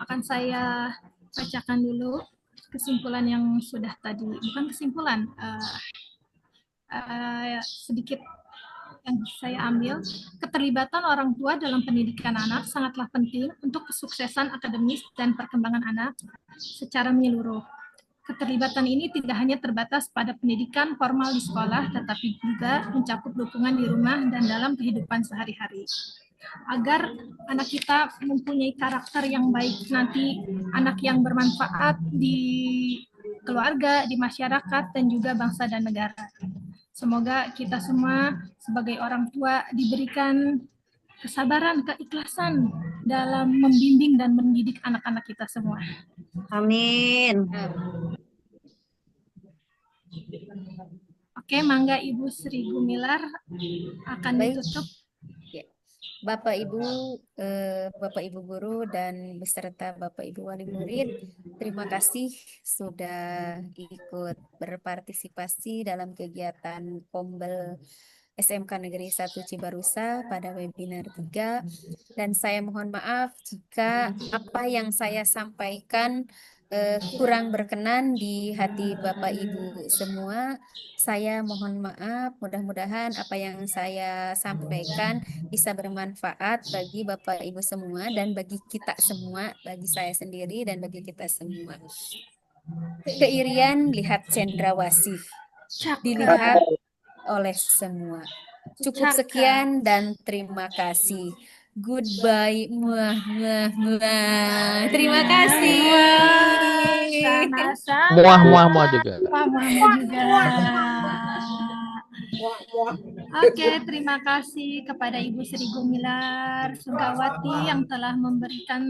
akan saya bacakan dulu kesimpulan yang sudah tadi, bukan kesimpulan, sedikit yang saya ambil. Keterlibatan orang tua dalam pendidikan anak sangatlah penting untuk kesuksesan akademis dan perkembangan anak secara menyeluruh. Keterlibatan ini tidak hanya terbatas pada pendidikan formal di sekolah, tetapi juga mencakup dukungan di rumah dan dalam kehidupan sehari-hari. Agar anak kita mempunyai karakter yang baik nanti, anak yang bermanfaat di keluarga, di masyarakat, dan juga bangsa dan negara. Semoga kita semua sebagai orang tua diberikan kesabaran, keikhlasan dalam membimbing dan mendidik anak-anak kita semua. Amin. Oke, mangga Ibu Sri Gumilar akan ditutup. Ya. Bapak Ibu guru dan beserta Bapak Ibu wali murid, terima kasih sudah ikut berpartisipasi dalam kegiatan Kombel SMK Negeri 1 Cibarusa pada webinar 3, dan saya mohon maaf jika apa yang saya sampaikan kurang berkenan di hati Bapak Ibu semua. Saya mohon maaf, mudah-mudahan apa yang saya sampaikan bisa bermanfaat bagi Bapak Ibu semua dan bagi kita semua, bagi saya sendiri dan bagi kita semua. Keirian lihat cendrawasih, dilihat oleh semua. Cukup sekian dan terima kasih. Goodbye. Muah, muah, muah. Terima kasih. Sama-sama. Muah juga. Muah juga. Oke, terima kasih kepada Ibu Sri Gumilar Sugawati yang telah memberikan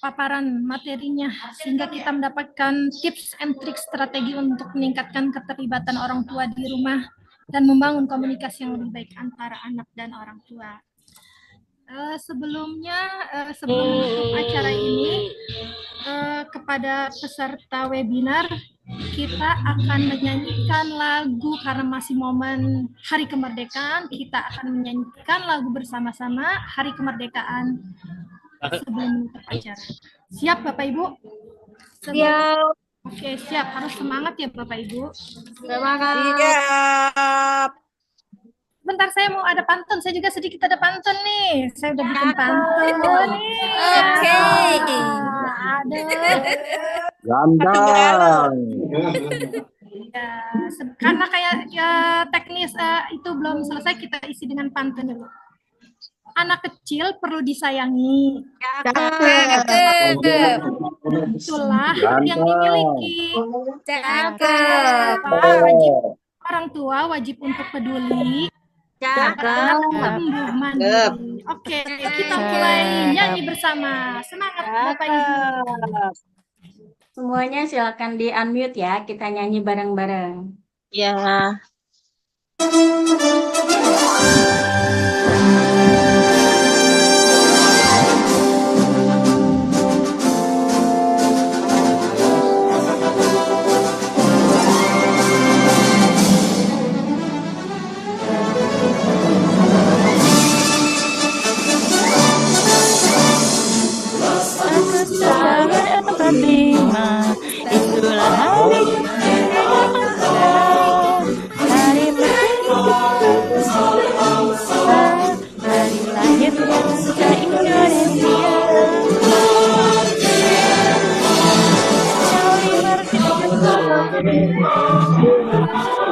paparan materinya sehingga kita mendapatkan tips and trik strategi untuk meningkatkan keterlibatan orang tua di rumah dan membangun komunikasi yang lebih baik antara anak dan orang tua. Sebelum menutup acara ini, kepada peserta webinar, kita akan menyanyikan lagu karena masih momen Hari Kemerdekaan. Kita akan menyanyikan lagu bersama-sama Hari Kemerdekaan sebelum menutup acara. Siap Bapak Ibu? Siap. Oke, siap. Harus semangat ya Bapak Ibu. Semangat. Siap. Bentar, saya mau ada pantun. Saya juga sedikit ada pantun nih. Saya udah bikin pantun nih. Oke. Aduh. Ganteng. Ya, karena kayak teknis itu belum selesai, kita isi dengan pantun dulu. Anak kecil perlu disayangi. Cakep. Itulah yang dimiliki. Cakep. Orang tua wajib untuk peduli. Cakep. Tumbuh mandiri. Oke, kita mulai nyanyi bersama. Semangat Bapak Ibu. Semuanya silakan di unmute ya, kita nyanyi bareng-bareng. Ya.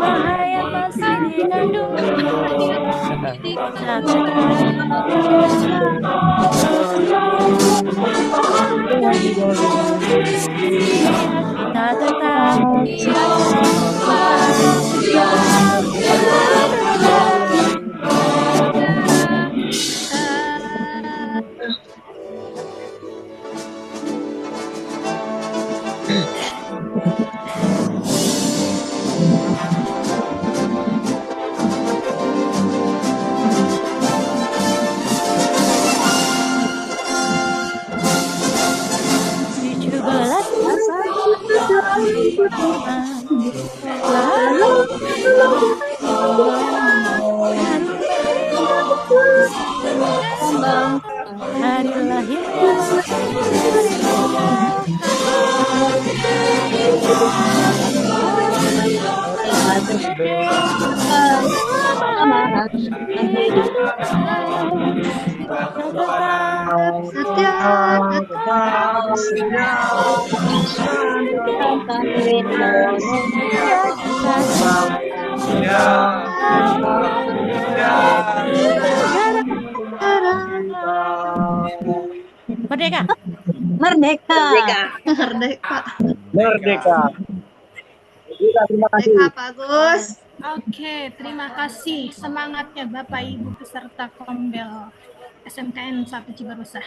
Bahaya masih mengandung kita tetap hari lahir merdeka. Merdeka. Merdeka. Merdeka. Terima kasih. Merdeka, Pak Agus. Oke, terima kasih semangatnya Bapak Ibu peserta Kombel SMKN 1 Cibarusah.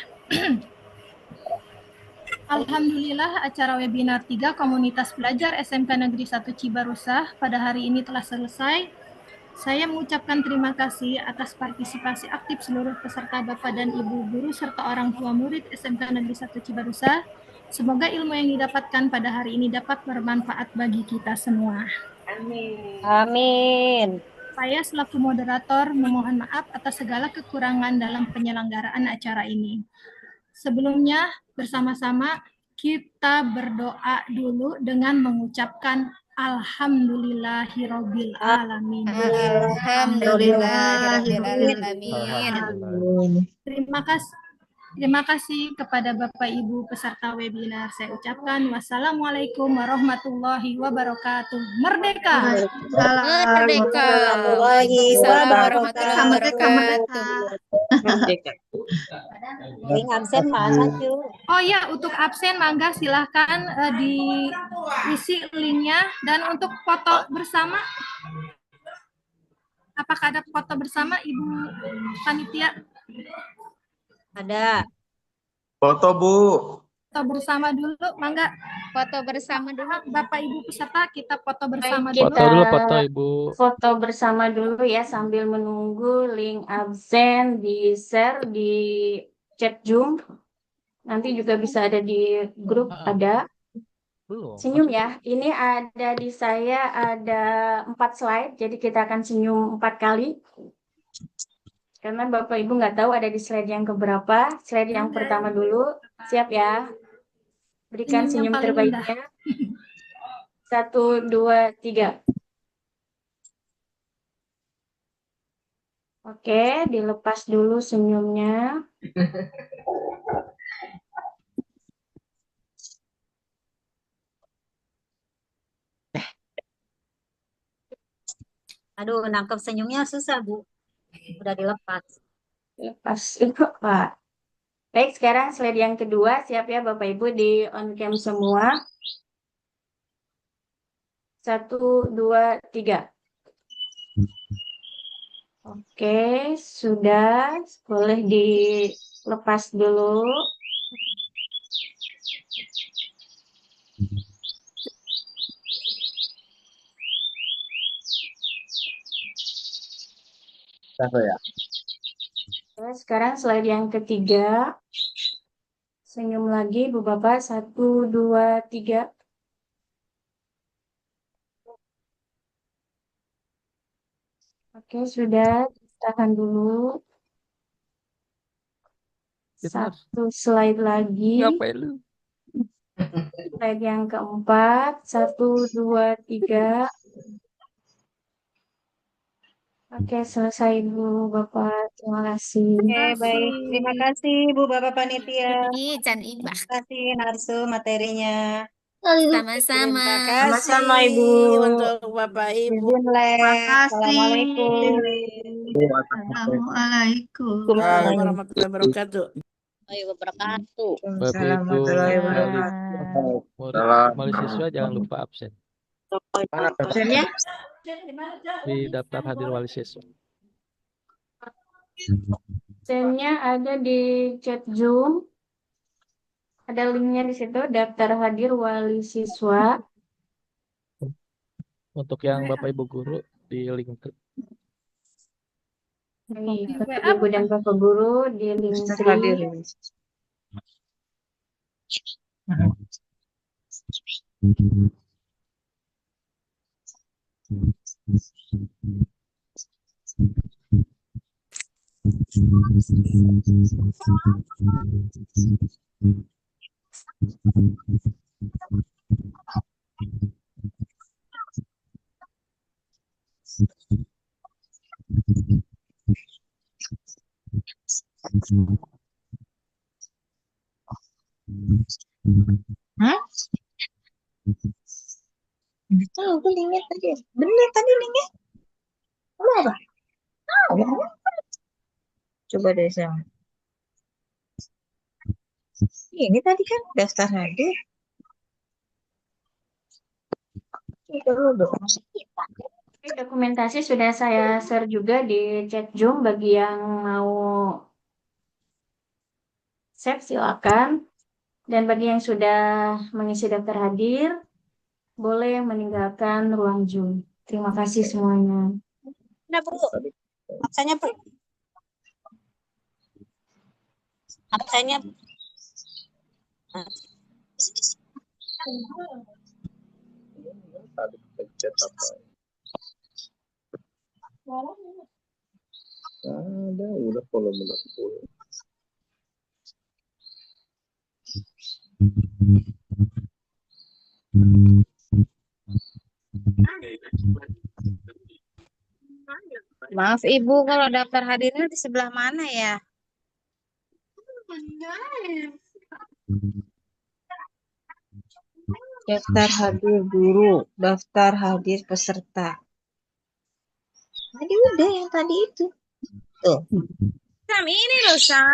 Alhamdulillah acara webinar 3 Komunitas Belajar SMK Negeri 1 Cibarusah pada hari ini telah selesai. Saya mengucapkan terima kasih atas partisipasi aktif seluruh peserta Bapak dan Ibu guru serta orang tua murid SMK Negeri 1 Cibarusah. Semoga ilmu yang didapatkan pada hari ini dapat bermanfaat bagi kita semua. Amin. Amin. Saya selaku moderator memohon maaf atas segala kekurangan dalam penyelenggaraan acara ini. Sebelumnya bersama-sama kita berdoa dulu dengan mengucapkan Alhamdulillahirabbil alamin. Alhamdulillahirabbil alamin. Terima kasih kepada Bapak Ibu peserta webinar. Saya ucapkan wassalamualaikum warahmatullahi wabarakatuh. Merdeka. Merdeka. Waalaikumsalam warahmatullahi wabarakatuh. Merdeka. Link absen mana tuh? Oh ya, untuk absen mangga silahkan diisi linknya, dan untuk foto bersama, apakah ada foto bersama Ibu Panitia? Ada. Foto, Bu. Foto bersama dulu, mangga. Foto bersama dulu. Bapak Ibu peserta, kita foto bersama Baik, dulu. kita foto Ibu. foto bersama dulu ya sambil menunggu link absen di-share di chat Zoom. Nanti juga bisa ada di grup, ada. Belum. Senyum ya. Ini ada di saya ada 4 slide, jadi kita akan senyum 4 kali. Karena Bapak Ibu nggak tahu ada di slide yang keberapa. Slide yang pertama dulu. Siap ya? Berikan senyum terbaiknya. 1, 2, 3. Oke, dilepas dulu senyumnya. Aduh, nangkep senyumnya susah, Bu. Udah dilepas. Lepas itu, Pak. Baik, sekarang slide yang kedua. Siap ya Bapak Ibu di on cam semua. 1, 2, 3. Oke, sudah. Boleh dilepas dulu. Ya. Sekarang slide yang ketiga. Senyum lagi Bu Bapak. 1, 2, 3. Oke, sudah. Tahan dulu. Satu slide lagi. Ngapain lu? Slide yang keempat. 1, 2, 3. Oke, selesai Bu Bapak. Terima kasih. Oke, baik. Terima kasih Bu Bapak Panitia. Can Ibah. Terima kasih Narsu materinya. Sama-sama. Terima kasih Sama-sama, Ibu. untuk Bapak Ibu. Izin, Les. Makasih. Assalamualaikum. Assalamualaikum. Waalaikumsalam warahmatullahi wabarakatuh. Wabarakatuh. Bapak Ibu wali siswa jangan lupa absen Absennya? di daftar hadir wali siswa. Absennya ada di chat Zoom. Ada linknya di situ, daftar hadir wali siswa. Untuk yang Bapak Ibu guru di link Ibu dan Bapak Guru di link Hadir. Hah? Nggak tahu, gue linknya tadi. Bener tadi linknya. Apa? Tahu. Coba deh sama. Ini tadi kan daftar hadir. Oke, dokumentasi sudah saya share juga di chat Zoom. Bagi yang mau save silakan. Dan bagi yang sudah mengisi daftar hadir, boleh meninggalkan ruang Zoom. Terima kasih semuanya. Nah, Bu. Absennya, Bu. Absennya. Ada, udah volume 60. Maaf Ibu, kalau daftar hadirnya di sebelah mana ya? Daftar hadir guru, daftar hadir peserta. Tadi udah yang tadi itu. Tuh. Sam, ini loh Sam.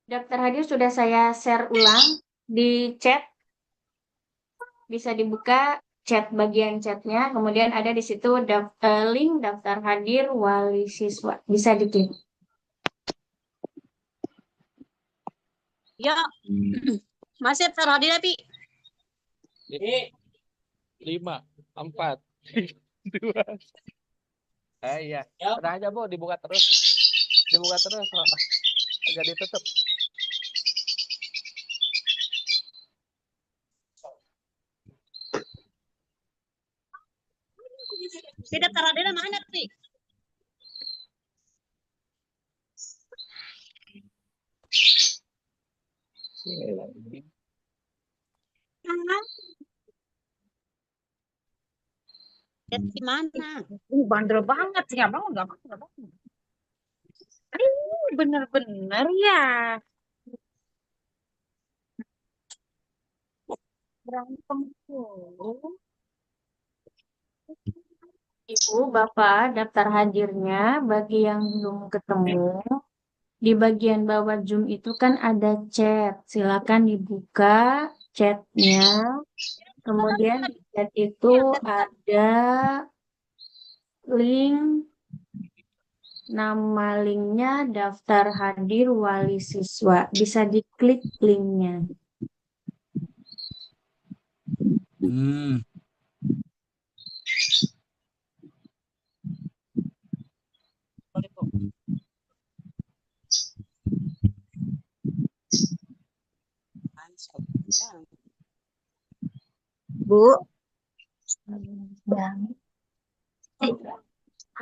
Daftar hadir sudah saya share ulang di chat. Bisa dibuka chat bagian chatnya. Kemudian ada di situ link daftar hadir wali siswa. Bisa diklik. Ya, masih daftar hadir tapi 5, 4, 2. Iya, udah aja Bu, dibuka terus. Dibuka terus, agak ditutup. si daftar hadirnya mana sih? Lihat di mana? Bandel banget sih abang, nggak banget. Bener-bener ya. Berantem tuh. Ibu, Bapak, daftar hadirnya bagi yang belum ketemu. Di bagian bawah Zoom itu kan ada chat. Silakan dibuka chatnya. Kemudian di chat itu ada link. Nama linknya daftar hadir wali siswa. Bisa diklik linknya. Bu. Ya,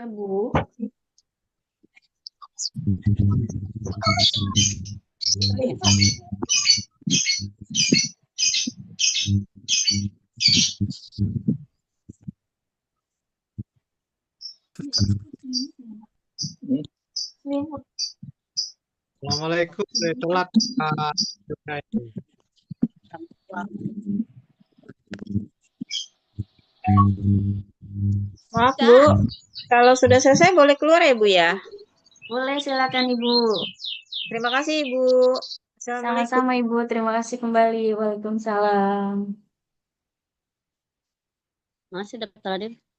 Bu. Assalamualaikum. Saya telat. Maaf Bu, kalau sudah selesai boleh keluar ya Bu ya? Boleh, silakan Ibu. Terima kasih Ibu. Assalamualaikum. Sama-sama Ibu, terima kasih kembali. Waalaikumsalam. Masih Dr. Adib.